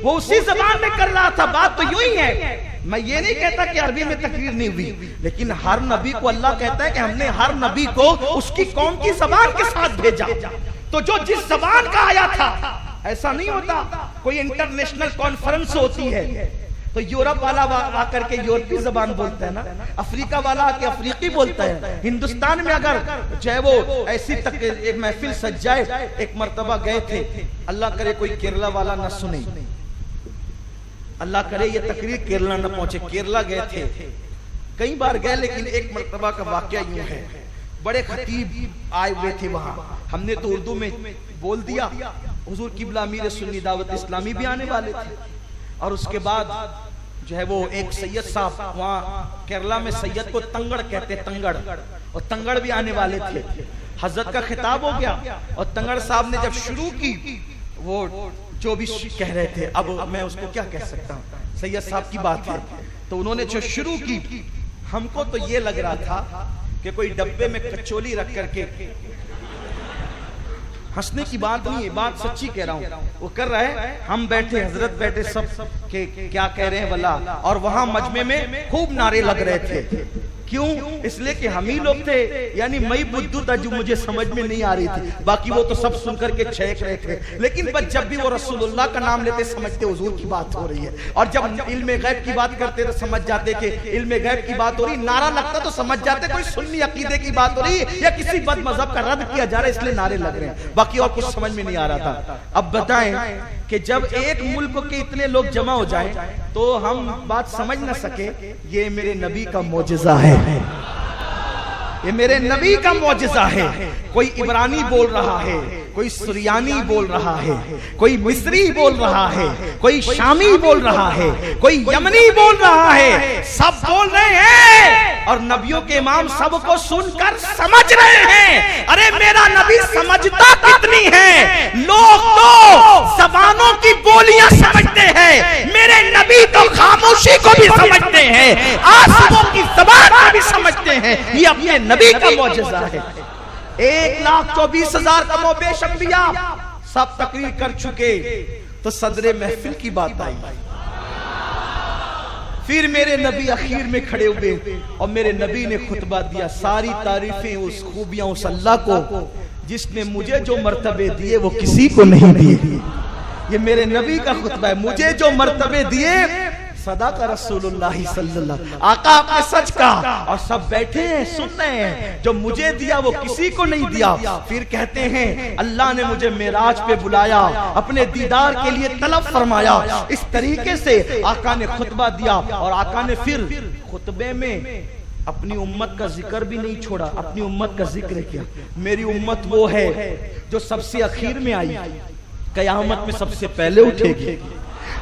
वो उसी जबान में कर रहा था। बात तो यूं ही है। मैं ये नहीं कहता कि अरबी में तकरीर नहीं हुई, लेकिन हर नबी को अल्लाह कहता है कि हमने हर नबी को उसकी कौम की जबान के साथ भेजा। तो जो जिस जबान का आया था, ऐसा नहीं होता कोई इंटरनेशनल कॉन्फ्रेंस होती है तो यूरोप वाला आकर के यूरोपी जबान बोलता है ना, अफ्रीका वाला आके अफ्रीकी बोलता है। हिंदुस्तान में अगर जो है वो ऐसी एक महफिल सज जाए, एक मर्तबा गए थे, अल्लाह करे कोई केरला वाला न सुने, अल्लाह करे ये तकरीर केरला न पहुंचे। केरला गए थे, कई बार गए, लेकिन एक मर्तबा का वाकया यूं है, बड़े खतीब आए हुए थे वहां, हमने तो उर्दू में बोल दिया, हुजूर किबला अमीर सुन्नी दावत इस्लामी भी आने वाले थे, और उसके बाद जो है वो एक सैयद साहब, वहाँ केरला में सैयद को तंगड़ कहते, तंगड़, और तंगड़ भी आने वाले थे। हजरत का खिताब हो गया और तंगड़ साहब ने जब शुरू की, वो जो भी कह रहे थे, अब मैं उसको क्या कह सकता हूँ, सैयद साहब की बात है, तो उन्होंने जो शुरू की, हमको तो ये लग रहा था कि कोई डब्बे में कचौली रख करके, हंसने की बात नहीं है, बात सच्ची कह रहा हूँ, वो कर रहा है, हम बैठे, हजरत बैठे, सब के क्या कह रहे हैं वल्ला, और वहां मजमे में खूब नारे लग रहे थे। क्यों? इसलिए कि हम ही लोग थे, यानी मई बुद्धू था जो मुझे समझ में नहीं आ रही थी, बाकी वो तो सब सुनकर के छेक रहे थे, लेकिन बस जब भी वो रसूलुल्लाह का नाम लेते समझते हुजूर की बात हो रही है, और जब इल्मे गैब की बात करते तो समझ जाते कि इल्मे गैब की बात हो रही, नारा लगता तो समझ जाते कोई सुन्नी अकीदे की बात हो रही या किसी बद मजहब का रद्द किया जा रहा है, इसलिए नारे लग रहे हैं, बाकी और कुछ समझ में नहीं आ रहा था। अब बताएं कि जब एक मुल्क के इतने लोग जमा हो जाएं तो हम बात समझ न सके, ये मेरे नबी का मौजिज़ा है, ये मेरे नबी का मौजिज़ा है। कोई इब्रानी बोल रहा है, कोई सुरियानी बोल रहा है, कोई मिस्री बोल रहा है, कोई शामी बोल रहा है, कोई यमनी बोल रहा है, सब बोल रहे हैं और नबियों के इमाम सबको सुनकर समझ रहे हैं। अरे मेरा नबी समझता कितनी है, लोग तो जबानों की बोलियां समझते हैं, मेरे नबी तो खामोशी को भी समझते हैं, आंसुओं की ज़बान को भी समझते हैं। ये अपने नबी का मौजिज़ा है। 1,24,000 कमो बेश अंबिया सब तकरीर कर चुके, तो सदरे महफिल की बात आई, फिर मेरे नबी आखिर में खड़े हुए और मेरे नबी ने खुतबा दिया। सारी तारीफें उस खूबियां उस अल्लाह को जिसने मुझे जो मर्तबे दिए वो किसी को नहीं दिए। ये मेरे नबी का खुतबा है, मुझे जो मर्तबे दिए सदा का रसूलुल्लाह सल्लल्लाहु, आका आपने सच कहा, और सब बैठे हैं सुन रहे हैं, जो मुझे दिया वो किसी को नहीं दिया। फिर कहते हैं अल्लाह ने मुझे मेराज पे बुलाया, अपने दीदार के लिए तलब फरमाया। इस तरीके से आका ने खुतबा दिया और आका ने फिर खुतबे में अपनी उम्मत का जिक्र भी नहीं छोड़ा, अपनी उम्मत का जिक्र किया। मेरी उम्मत वो है जो सबसे आखिर में आई, कयामत में सबसे पहले उठेगी।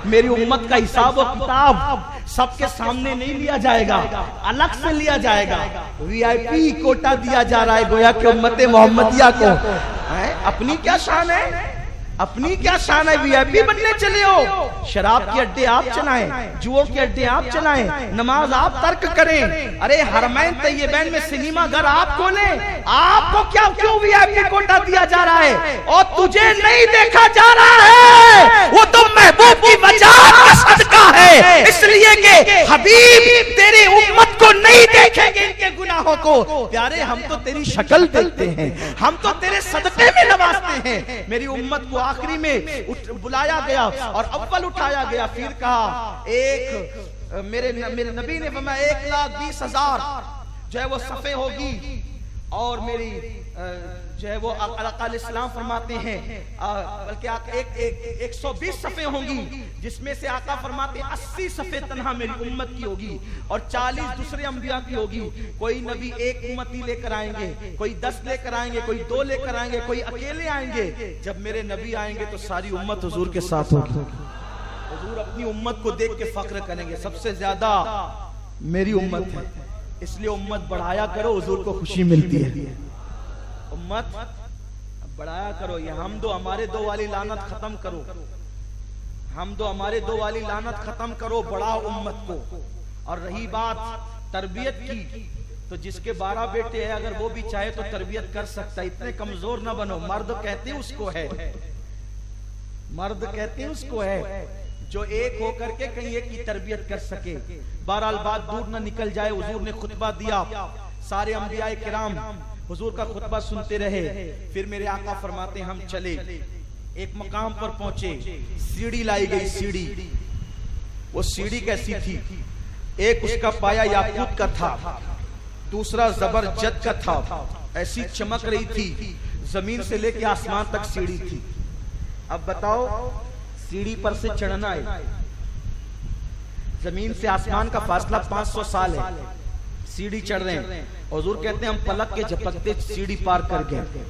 मेरी उम्मत का हिसाब और किताब सबके सामने नहीं लिया जाएगा, अलग से लिया जाएगा। वीआईपी कोटा दिया जा रहा है गोया कि उम्मत मोहम्मदिया को। अपनी क्या शान है, अपनी क्या शान है, वीआईपी बनने चले हो। शराब के अड्डे आप चलाएं, जुओ के अड्डे आप चलाएं, नमाज आप तर्क करें। अरे हरमैन तैयबैन में सिनेमा घर आप खोलें, आपको क्या क्यों वीआईपी कोटा दिया जा रहा है और तुझे नहीं देखा जा रहा है? वो तो महबूब की वजह का सदका है, इसलिए कि हबीब तेरी उम्मत को नहीं देखेंगे इनके गुनाहों को। प्यारे हम तो तेरी शक्ल देखते हैं, हम तो तेरे सदके में नवाजते हैं। मेरी उम्मत को आखिरी में बुलाया गया और अव्वल उठाया गया। फिर कहा मेरे नबी ने फरमाया 1,20,000 जो है वो सफ़े होगी, और मेरी जो है वो अकाल इस्लाम फरमाते हैं बल्कि 120 सफ़े होंगी, जिसमें से आका फरमाते 80 सफ़े तन्हा मेरी उम्मत की होगी और 40 दूसरे अंबिया की होगी। कोई नबी एक उम्मती लेकर आएंगे, कोई 10 लेकर आएंगे, कोई 2 लेकर आएंगे, कोई अकेले आएंगे। जब मेरे नबी आएंगे तो सारी उम्मत हुजूर के साथ होगी। हुजूर अपनी उम्मत को देख के फख्र करेंगे, सबसे ज्यादा मेरी उम्मत है, इसलिए उम्मत बढ़ाया करो, हुजूर को खुशी मिलती है। उम्मत बढ़ाया करो, ये हम दो हमारे दो वाली लानत खत्म करो, हम दो हमारे दो वाली लानत खत्म करो, बढ़ाओ उम्मत को। और रही बात तरबियत की, तो जिसके 12 बेटे हैं अगर वो भी चाहे तो तरबियत कर सकता है, इतने कमजोर ना बनो। मर्द कहते हैं उसको है, मर्द कहते हैं उसको है जो एक होकर के कहीं एक की तरबियत कर सके। बहरहाल बात दूर न निकल जाए, हुजूर ने खुतबा दिया, सारे अंबिया किराम हुजूर का खुतबा सुनते रहे। फिर मेरे आका फरमाते हम चले, एक मकाम पर पहुंचे, सीढ़ी लाई गई। सीढ़ी, वो सीढ़ी कैसी थी? एक उसका पाया याकूत का था, दूसरा जबरजद का था, ऐसी चमक रही थी, जमीन से लेके आसमान तक सीढ़ी थी। अब बताओ, सीढ़ी पर से चढ़ना है, जमीन से आसमान का फासला 500 साल है, सीढ़ी चढ़ रहे हैं। हुजूर कहते हैं हम पलक के झपकते सीढ़ी पार कर गए।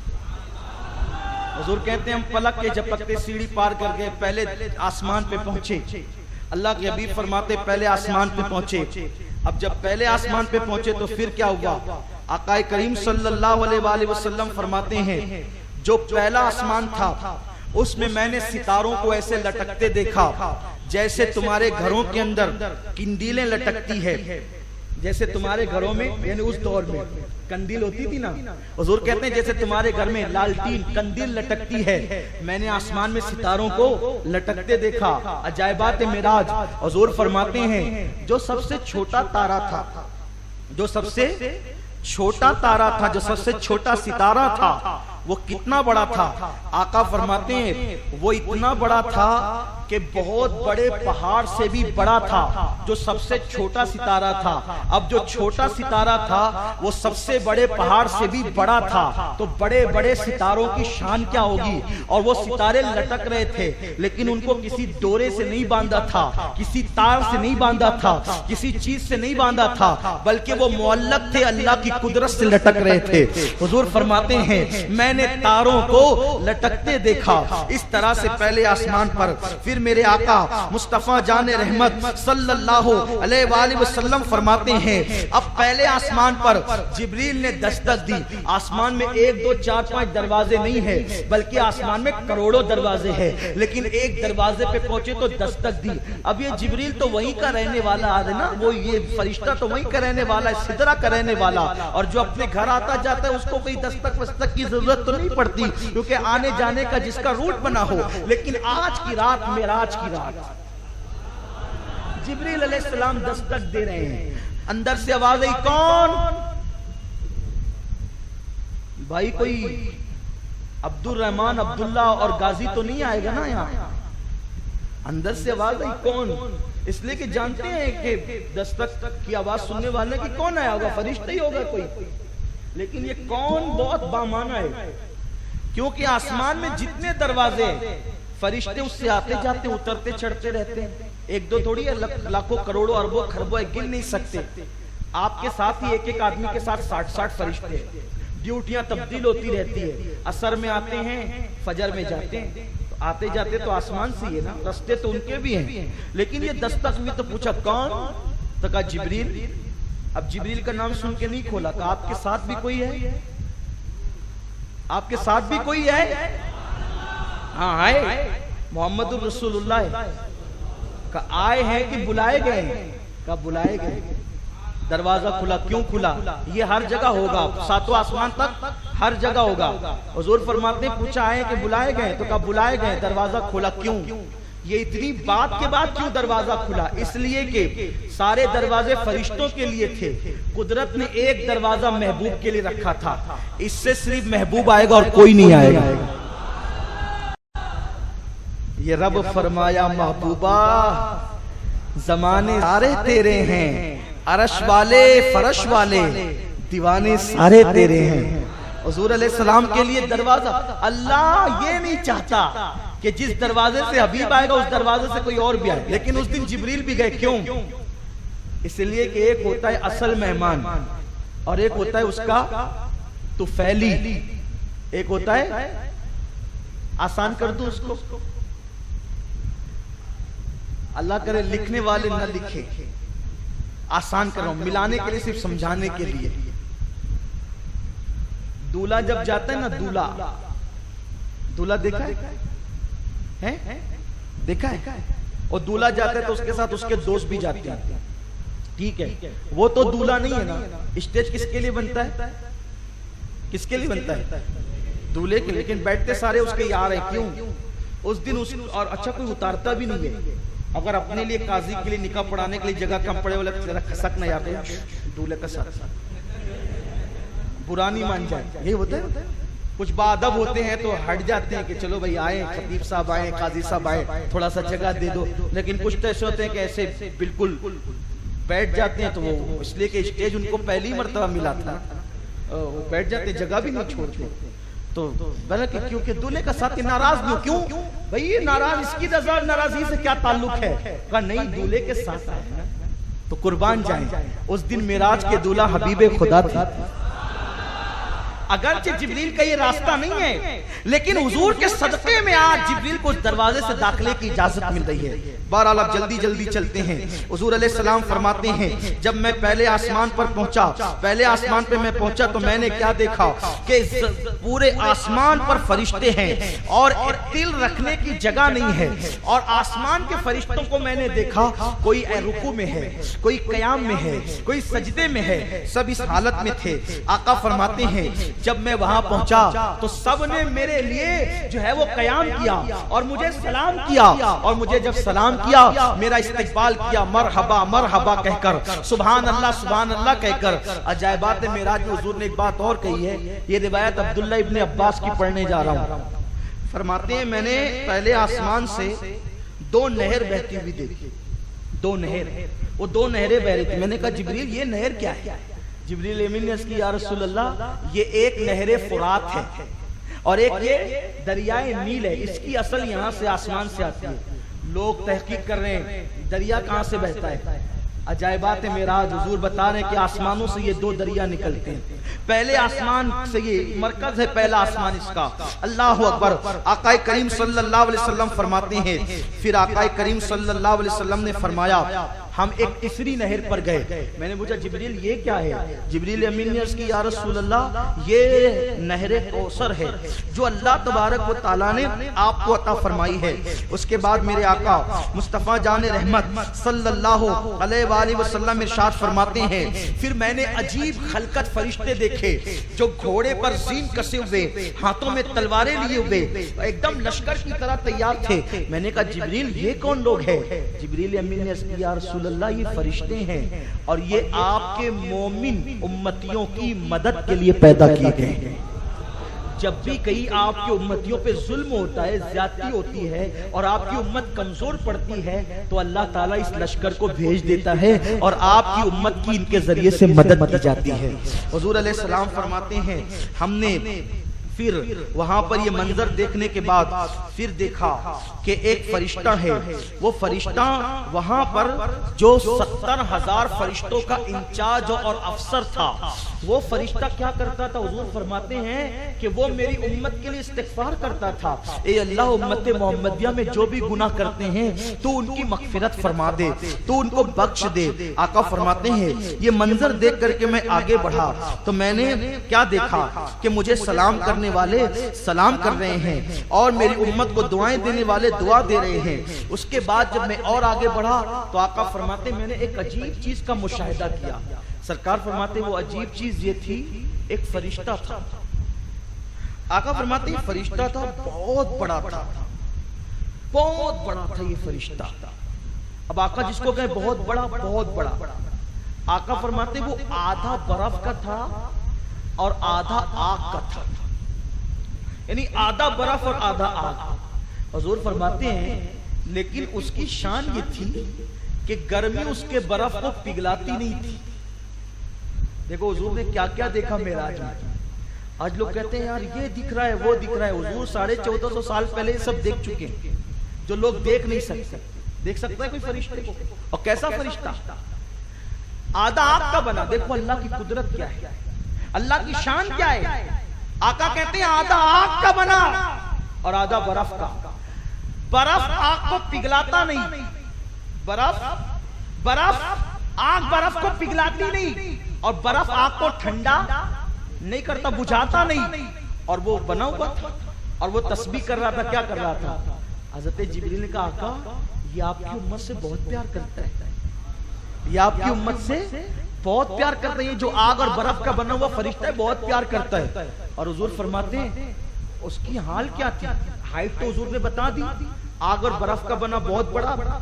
हुजूर कहते हैं हम पलक के झपकते सीढ़ी पार कर गए, पहले आसमान पे पहुंचे। अल्लाह के हबीब फरमाते पहले आसमान पे पहुंचे। अब जब पहले आसमान पे पहुंचे तो फिर क्या हुआ? आकाए करीम सल्लल्लाहु अलैहि वसल्लम फरमाते हैं जो पहला आसमान था उसमें मैंने सितारों को ऐसे लटकते देखा जैसे तुम्हारे घरों के अंदर कंदीलें लटकती है। जैसे तुम्हारे घरों में, यानी उस दौर में कंदील होती थी ना, हुजूर कहते हैं जैसे तुम्हारे घर में लालटीन कंदील लटकती है, मैंने आसमान में सितारों को लटकते देखा। अजायबात मेराज। हुजूर फरमाते हैं जो सबसे छोटा तारा था, जो सबसे छोटा तारा था, जो सबसे छोटा सितारा था, वो कितना बड़ा था? आका फरमाते हैं वो इतना बड़ा था कि बहुत बड़े पहाड़ से भी बड़ा था, जो सबसे छोटा सितारा था। अब जो छोटा सितारा था वो सबसे बड़े पहाड़ से भी बड़ा था, तो बड़े बड़े सितारों की शान क्या होगी? और वो सितारे लटक रहे थे, लेकिन उनको किसी डोरे से नहीं बांधा था, किसी तार से नहीं बांधा था, किसी चीज से नहीं बांधा था, बल्कि वो मुअल्लक थे, अल्लाह की कुदरत से लटक रहे थे। हुजूर फरमाते हैं मैंने तारों को लटकते देखा इस तरह से पहले आसमान पर। फिर मेरे आका मुस्तफा जान रहमत सल्लल्लाहु अलैहि वसल्लम फरमाते हैं अब पहले आसमान पर जिब्रील ने दस्तक दी। आसमान में 1 2 4 5 दरवाजे नहीं है, बल्कि आसमान में करोड़ों दरवाजे हैं, लेकिन एक दरवाजे पे पहुंचे तो दस्तक दी। अब ये जिब्रील तो वहीं का रहने वाला है ना, वो ये फरिश्ता तो वहीं का रहने वाला है, सिदरा का रहने वाला, और जो अपने घर आता जाता है उसको कोई दस्तक वस्तक की जरूरत तो नहीं पड़ती, क्योंकि आने जाने का जिसका रूट बना हो। लेकिन आज की रात मेराज की रात जिब्रील अलैहिस्सलाम दस्तक दे रहे हैं। अंदर से आवाज आई कौन? भाई कोई अब्दुल रहमान अब्दुल्ला और गाजी तो नहीं आएगा ना यहाँ? अंदर से आवाज आई कौन? इसलिए कि जानते हैं कि दस्तक की आवाज सुनने वाले की कौन आया होगा, फरिश्ता ही होगा कोई। लेकिन ये कौन बहुत बामाना है, क्योंकि आसमान में जितने दरवाजे फरिश्ते उससे आते जाते उतरते चढ़ते रहते हैं। 1 2 थोड़ी है, लाखों करोड़ों अरबों खरबों गिन नहीं सकते। आपके साथ ही एक आदमी के साथ 60 फरिश्ते, ड्यूटियां तब्दील होती रहती है। असर में आते हैं, फजर में जाते हैं, तो आते जाते तो आसमान से है ना, रास्ते तो उनके भी हैं। लेकिन ये दस्तक भी तो पूछा कौन? तो कहा जिब्रील। अब जिब्रील का नाम सुन के नहीं खोला, कहा आपके साथ भी कोई है? आपके साथ भी कोई है? हाँ आए, मोहम्मद रसूलुल्लाह का आए हैं कि बुलाए गए? का बुलाए गए। दरवाजा खुला, क्यों खुला? ये हर जगह होगा, 7वें आसमान तक हर जगह होगा। हुजूर फरमाते पूछा आए कि बुलाए गए? तो कहा बुलाए गए। दरवाजा खुला, क्यों? ये इतनी बात के बाद क्यों दरवाजा खुला? इसलिए कि सारे दरवाजे फरिश्तों के लिए थे, कुदरत ने एक दरवाजा महबूब के लिए रखा था। इससे सिर्फ महबूब आएगा और कोई नहीं आएगा। ये रब फरमाया महबूबा जमाने सारे तेरे हैं, अरश वाले फरश वाले दीवाने सारे तेरे हैं। हुजूर अलैहिस्सलाम के लिए दरवाजा, अल्लाह ये नहीं चाहता कि जिस दरवाजे से हबीब आएगा उस दरवाजे से कोई और भी आए, लेकिन उस दिन जिब्रील भी गए। क्यों? इसलिए कि एक होता है असल मेहमान और एक होता है उसका तुफैली। एक होता है, आसान कर दो उसको, अल्लाह करे लिखने वाले न लिखे, आसान कर रहा हूं, मिलाने के लिए, सिर्फ समझाने के लिए। दूल्हा जब जाता है ना, दूल्हा देखा है? देखा है? और दूल्हा जाता है तो उसके साथ उसके दोस्त भी जाते हैं, ठीक है? वो तो दूल्हा नहीं है ना। स्टेज किसके लिए बनता है? किसके लिए बनता है? दूल्हे के। लेकिन बैठते सारे उसके यार हैं। क्यों? उस दिन उस, और अच्छा कोई उतारता भी नहीं है। अगर अपने लिए काजी के लिए निकाह पढ़ाने के लिए जगह कम पड़े वाला खसक न यहाँ पे दूल्हे का साथ पुरानी मान जाए, यही होता है। कुछ बादब होते हैं तो हट जाते हैं कि चलो भाई आए, खतीब साहब आए, काजी साहब आए, थोड़ा सा जगह दे दो। लेकिन कुछ तो ऐसे होते हैं कि ऐसे बिल्कुल बैठ जाते हैं, तो वो इसलिए कि स्टेज उनको पहली मर्तबा मिला था, वो बैठ जाते, जगह भी नहीं छोड़ते। तो बल्कि क्योंकि दूल्हे का साथी नाराज नहीं। क्यों भाई? ये नाराज, इसकी नाराजगी से क्या ताल्लुक है? कहा नहीं, दूल्हे के साथ है तो कुर्बान जाए। उस दिन मेराज के दूल्हा हबीबे खुदा थे। अगरचे जिब्रील का ये रास्ता नहीं है, लेकिन हुजूर के सदक़े में आज जिब्रील को दरवाजे से दाखिले की इजाजत मिल रही है। बहरहाल अब जल्दी जल्दी चलते हैं। हुजूर अलैहिस्सलाम फरमाते हैं, जब मैं पहले आसमान पर पहुंचा, पहले आसमान पे मैं पहुंचा तो मैंने क्या देखा कि पूरे आसमान पर फरिश्ते हैं और तिल रखने की जगह नहीं है। और आसमान के फरिश्तों को मैंने देखा, कोई रुकू में है, कोई कयाम में है, कोई सजदे में है, सब इस हालत में थे। आका फरमाते हैं, जब मैं वहां पहुंचा तो सब ने मेरे लिए जो है वो कयाम किया और मुझे सलाम किया, और मुझे जब सलाम किया मेरा इस्तकबाल किया मरहबा मरहबा कहकर, सुभान अल्लाह कहकर। अजायबात मेराज में हुजूर ने एक बात और कही है, ये रिवायत अब्दुल्ला इब्ने अब्बास की पढ़ने जा रहा हूँ। फरमाते हैं, मैंने पहले आसमान से 2 नहर बहती हुई देखी, 2 नहर, वो 2 नहरें बह रही थी। मैंने कहा जिब्रील ये नहर क्या है? जिब्रील अमीन ने की या रसूल अल्लाह, ये एक नहरे फुरात है और एक ये दरियाए नील है, इसकी असल यहाँ से आसमान से आती है। लोग तहकीक कर रहे हैं दरिया कहाँ से बहता है। अजायबात मेराज हुजूर बता रहे हैं कि आसमानों से ये 2 दरिया निकलते हैं। पहले आसमान से, ये मरकज है पहला आसमान इसका। अल्लाह अकबर। आका करीम सल्लल्लाहु अलैहि वसल्लम फरमाते हैं, फिर आका करीम सल्लल्लाहु अलैहि वसल्लम ने फरमाया, हम एक तीसरी नहर पर गए। मैंने पूछा जिब्रील ये क्या है? जिब्रील अमीन ने अर्ज़ की या रसूल अल्लाह, ये नहरे कौसर है जो अल्लाह तबारक व तआला ने आपको अता फरमाई है। उसके बाद मेरे आका मुस्तफ़ा जान रहमत सल्लल्लाहु अलैहि वसल्लम इरशाद फरमाते हैं, फिर मैंने अजीब खलकत फरिश्ते देखे जो घोड़े पर जीन कसे हुए, हाथों में तलवारें लिए हुए, एकदम लश्कर की तरह तैयार थे। मैंने कहा जिब्रील ये कौन लोग हैं? जिब्रील अमीन ने अर्ज़ की या रसूल अल्लाह, ये फरिश्ते हैं और ये आपके मोमिन उम्मतियों की मदद के लिए पैदा किए गए हैं। जब भी कहीं आपकी उम्मतियों पे जुल्म होता है, ज्यादती होती है और आपकी उम्मत कमजोर पड़ती है, तो अल्लाह ताला इस लश्कर को भेज देता है और आपकी उम्मत की इनके जरिए से मदद की जाती है। हुजूर अलैहिस्सलाम फरमाते हैं, हमने फिर वहां पर ये मंजर देखने के बाद फिर देखा कि एक फरिश्ता है। वो फरिश्ता वहां पर जो 70,000 फरिश्तों का इंचार्ज और अफसर था, वो फरिश्ता क्या करता था? हुजूर फरमाते हैं कि वो मेरी उम्मत के लिए इस्तिग़फ़ार करता था, ए अल्लाह उम्मत मोहम्मदिया में जो भी गुनाह करते हैं तो उनकी मग़फ़िरत फरमा दे, तो उनको बख्श दे। आका फरमाते हैं, ये मंजर देख करके मैं आगे बढ़ा तो मैंने क्या देखा कि मुझे सलाम करने वाले सलाम कर रहे हैं और मेरी उम्मत को दुआएं देने वाले दुआ दे रहे हैं। उसके बाद जब मैं और आगे बढ़ा तो आका फरमाते, मैंने एक अजीब चीज का मुशाहिदा किया। सरकार फरमाते, वो अजीब चीज ये थी, एक फरिश्ता था। आका फरमाते, फरिश्ता था, बहुत बड़ा था, बहुत बड़ा था ये फरिश्ता। अब आका जिसको कहे बहुत बड़ा, बहुत बड़ा, आका फरमाते वो आधा बर्फ का था और आधा आग का था, यानी आधा बर्फ और आधा आग। हुजूर फरमाते हैं, लेकिन उसकी शान ये थी कि गर्मी उसके बर्फ को पिघलाती नहीं थी। देखो हुजूर ने क्या क्या देखा मेराज में। आज लोग कहते हैं यार ये दिख रहा है, वो दिख रहा है। हुजूर 1450 साल पहले ये सब देख चुके हैं जो लोग देख नहीं सकते। देख सकता है कोई फरिश्ते को? और कैसा फरिश्ता? आधा आग का बना। देखो अल्लाह की कुदरत क्या है, अल्लाह की शान क्या है। आका कहते हैं आधा आग का बना और आधा बर्फ का। बर्फ आग को पिघलाता नहीं, बर्फ आग बर्फ को पिघलाती नहीं, और बर्फ आग को ठंडा नहीं करता, बुझाता नहीं। और वो बना हुआ था और वो तस्बीह कर रहा था। क्या कर रहा था? हज़रत जिब्रील ने कहा, आका ये आपकी उम्मत से बहुत प्यार करता है, ये आपकी उम्मत से बहुत प्यार करते हैं। जो आग और बर्फ का बना हुआ फरिश्ता है बहुत प्यार करता है। और हुजूर फरमाते हैं उसकी हाल क्या थी? हाइट तो हुजूर ने बता दी, आग और बर्फ का बना बहुत बड़ा,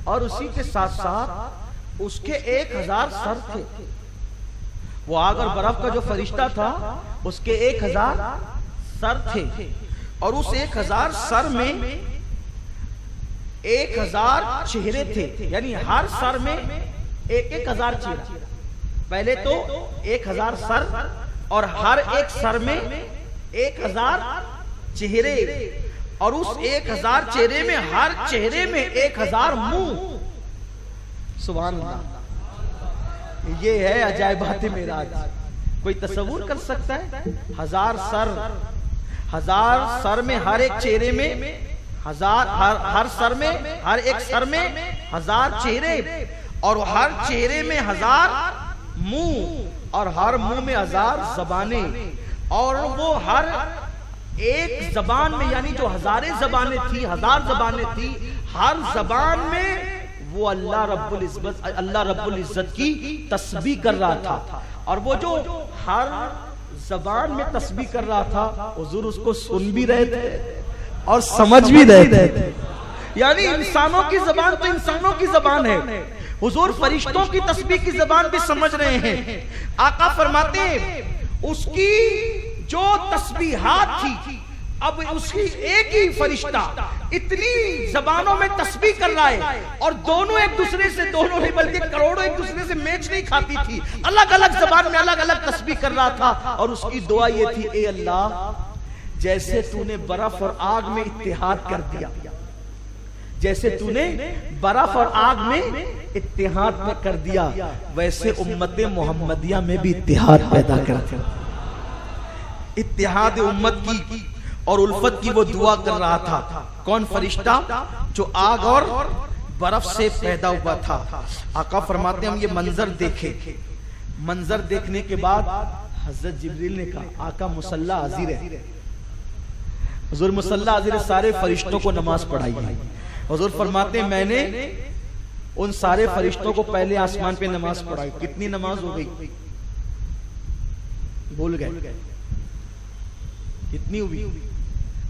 और उसी के साथ साथ उसके 1000 सर थे। वो आग और बर्फ का जो फरिश्ता था उसके 1000 सर थे, और उस 1000 सर में 1000 चेहरे थे, यानी हर सर में 1000 चेहरा। पहले तो 1000 सर और हर एक सर में 1000 चेहरे, और उस 1000 चेहरे में हर चेहरे में 1000 मुंह। सुभान अल्लाह, ये है अजायबात मेराज। कोई तसव्वुर कर सकता है? 1000 सर, 1000 सर में हर एक चेहरे में हर सर में, हर एक सर में 1000 चेहरे, और हर चेहरे में 1000 मुंह, और हर मुंह में 1000 जबानें, और वो हर एक जबान में, यानी जो हजारे जबानें थी, 1000 जबानें थी, हर जबान में वो अल्लाह रब्बुल इज्जत की तस्बीह कर रहा था। और वो जो हर जबान में तस्बीह कर रहा था, हुजूर उसको सुन भी रहे थे और समझ भी रहे थे। यानी इंसानों की जबान तो इंसानों की जबान है, हुजूर फरिश्तों की तस्बीह की जबान भी समझ रहे हैं। आका फरमाते हैं उसकी जो तस्बीहात थी, अब उसकी एक ही फरिश्ता इतनी जबानों में तस्बीह कर रहा है, और दोनों एक दूसरे से, दोनों नहीं बल्कि करोड़ों एक दूसरे से मैच नहीं खाती थी, अलग अलग जबान में अलग अलग तस्बीह कर रहा था। और उसकी दुआ ये थी, ए अल्लाह, जैसे तूने बर्फ और आग में इत्तेहाद कर दिया, जैसे तूने बर्फ और आग में इत्तेहाद में कर दिया, वैसे उम्मत मोहम्मदिया में भी इत्तेहाद पैदा कर दिया। इत्तेहाद उम्मत की और उल्फत की वो दुआ कर रहा था। कौन फरिश्ता? जो आग और बर्फ से पैदा हुआ था। आका फरमाते हम ये मंजर देखे, मंजर देखने के बाद हजरत जिब्रील ने कहा, आका मुसल्ला हाजिर है। हुजूर मुसल्ला हाजिर है, सारे फरिश्तों को नमाज पढ़ाई है। हुजूर फरमाते मैंने उन सारे फरिश्तों को पहले आसमान पे नमाज पढ़ाई। कितनी नमाज हो गई? भूल गए कितनी हुई?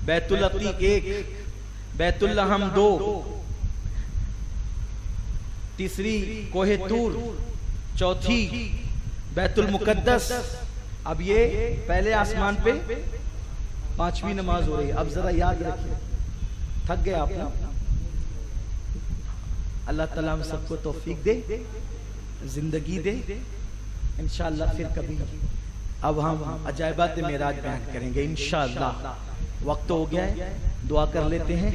बैतुल अतीक 1, बैतुल लहम 2, तीसरी कोहे तूर, चौथी बैतुल मुकद्दस। अब ये पहले आसमान पे 5वीं नमाज हो रही है। अब जरा याद रखिए, थक गए आप ना? अल्लाह ताला हम सबको तौफीक दे, जिंदगी दे, इंशाअल्लाह फिर कभी अब हम अजायबात मेराज बयान करेंगे इंशाअल्लाह। वक्त हो गया है, दुआ कर लेते हैं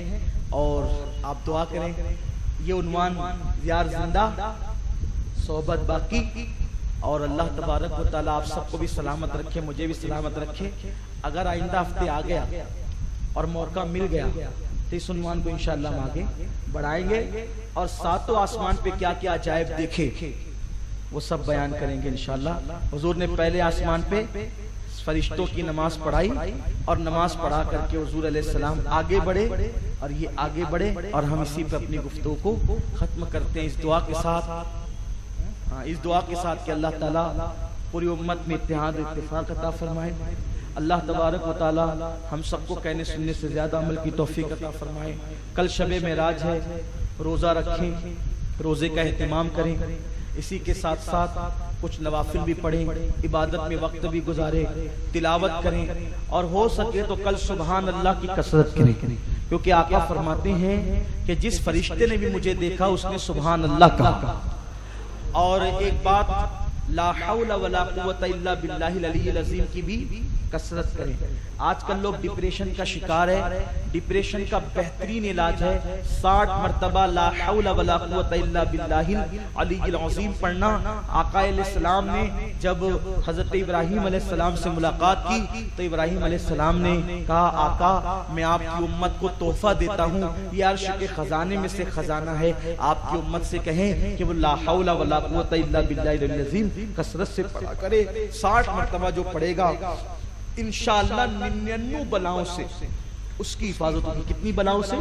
और आप दुआ करें। ये उन्वान यार जिंदा सोहबत बाकी, और अल्लाह तबारक व तआला आप सबको भी सलामत रखे, मुझे भी सलामत रखे। अगर आइंदा हफ्ते आ गया और मौका मिल गया तो इस उन्वान को इंशाअल्लाह हम आगे बढ़ाएंगे, और सातों आसमान पे क्या क्या अजायब देखे वो सब बयान करेंगे इंशाअल्लाह। हुजूर ने पहले आसमान पे फरिश्तों की नमाज पढ़ाई, और नमाज पढ़ा करके हुजूर अलैहिस्सलाम आगे बढ़े, और ये आगे बढ़े, और हम इसी पे अपनी गुफ्तगू को खत्म करते हैं इस दुआ के साथ। इस दुआ के साथ कि अल्लाह ताला पूरी उम्मत में इत्तेहाद इत्तिफाक अता फरमाए। अल्लाह तबारक व तआला हम सबको कहने सुनने से ज्यादा अमल की तौफीक अता फरमाए। कल शबे मेराज है, रोजा रखें, रोजे का एहतिमाम करें, इसी के साथ साथ कुछ नवाफिल भी पढ़ें, इबादत में वक्त भी गुजारें, तिलावत करें, और हो सके तो कल सुबहान अल्लाह की कसरत करें, क्योंकि आका फरमाते हैं कि जिस फरिश्ते ने भी मुझे देखा उसने सुबहान अल्लाह कहा। और एक बात, ला हौला वला कुव्वता इल्ला बिल्लाहिल अलिय्यिल अज़ीम की भी कसरत करें। आजकल लोग डिप्रेशन का शिकार है। डिप्रेशन का बेहतरीन इलाज है 60 मरतबा ला हौला वला कुव्वता इल्ला बिल्लाहिल अलिय्यिल अज़ीम पढ़ना। आका अलैहिस्सलाम ने जब हजरत इब्राहीम अलैहिस्सलाम से मुलाकात की तो इब्राहीम अलैहिस्सलाम ने कहा, आका मैं आपकी उम्मत को तोहफा देता हूँ, ये अर्श के खजाने में से खजाना है, आपकी उम्मत से कहें कि वो ला हौला वला कुव्वता इल्ला बिल्लाहिल अज़ीम कसरत से पढ़ा करे। 60 मरतबा जो पढ़ेगा इंशाअल्लाह 99 बलाओं से उसकी हिफाजत होगी। कितनी बलाओं से?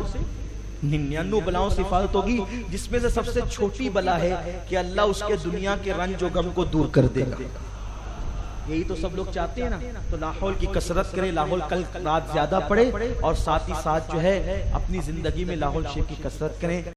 99 बलाओं से हिफाजत होगी, जिसमें से सबसे छोटी बला है कि अल्लाह उसके दुनिया के रंज और गम को दूर कर देगा। यही तो सब लोग चाहते हैं ना। तो लाहौल की कसरत करें, लाहौल कल रात ज्यादा पढ़े, और साथ ही साथ जो है अपनी जिंदगी में लाहौल शेख की कसरत करें।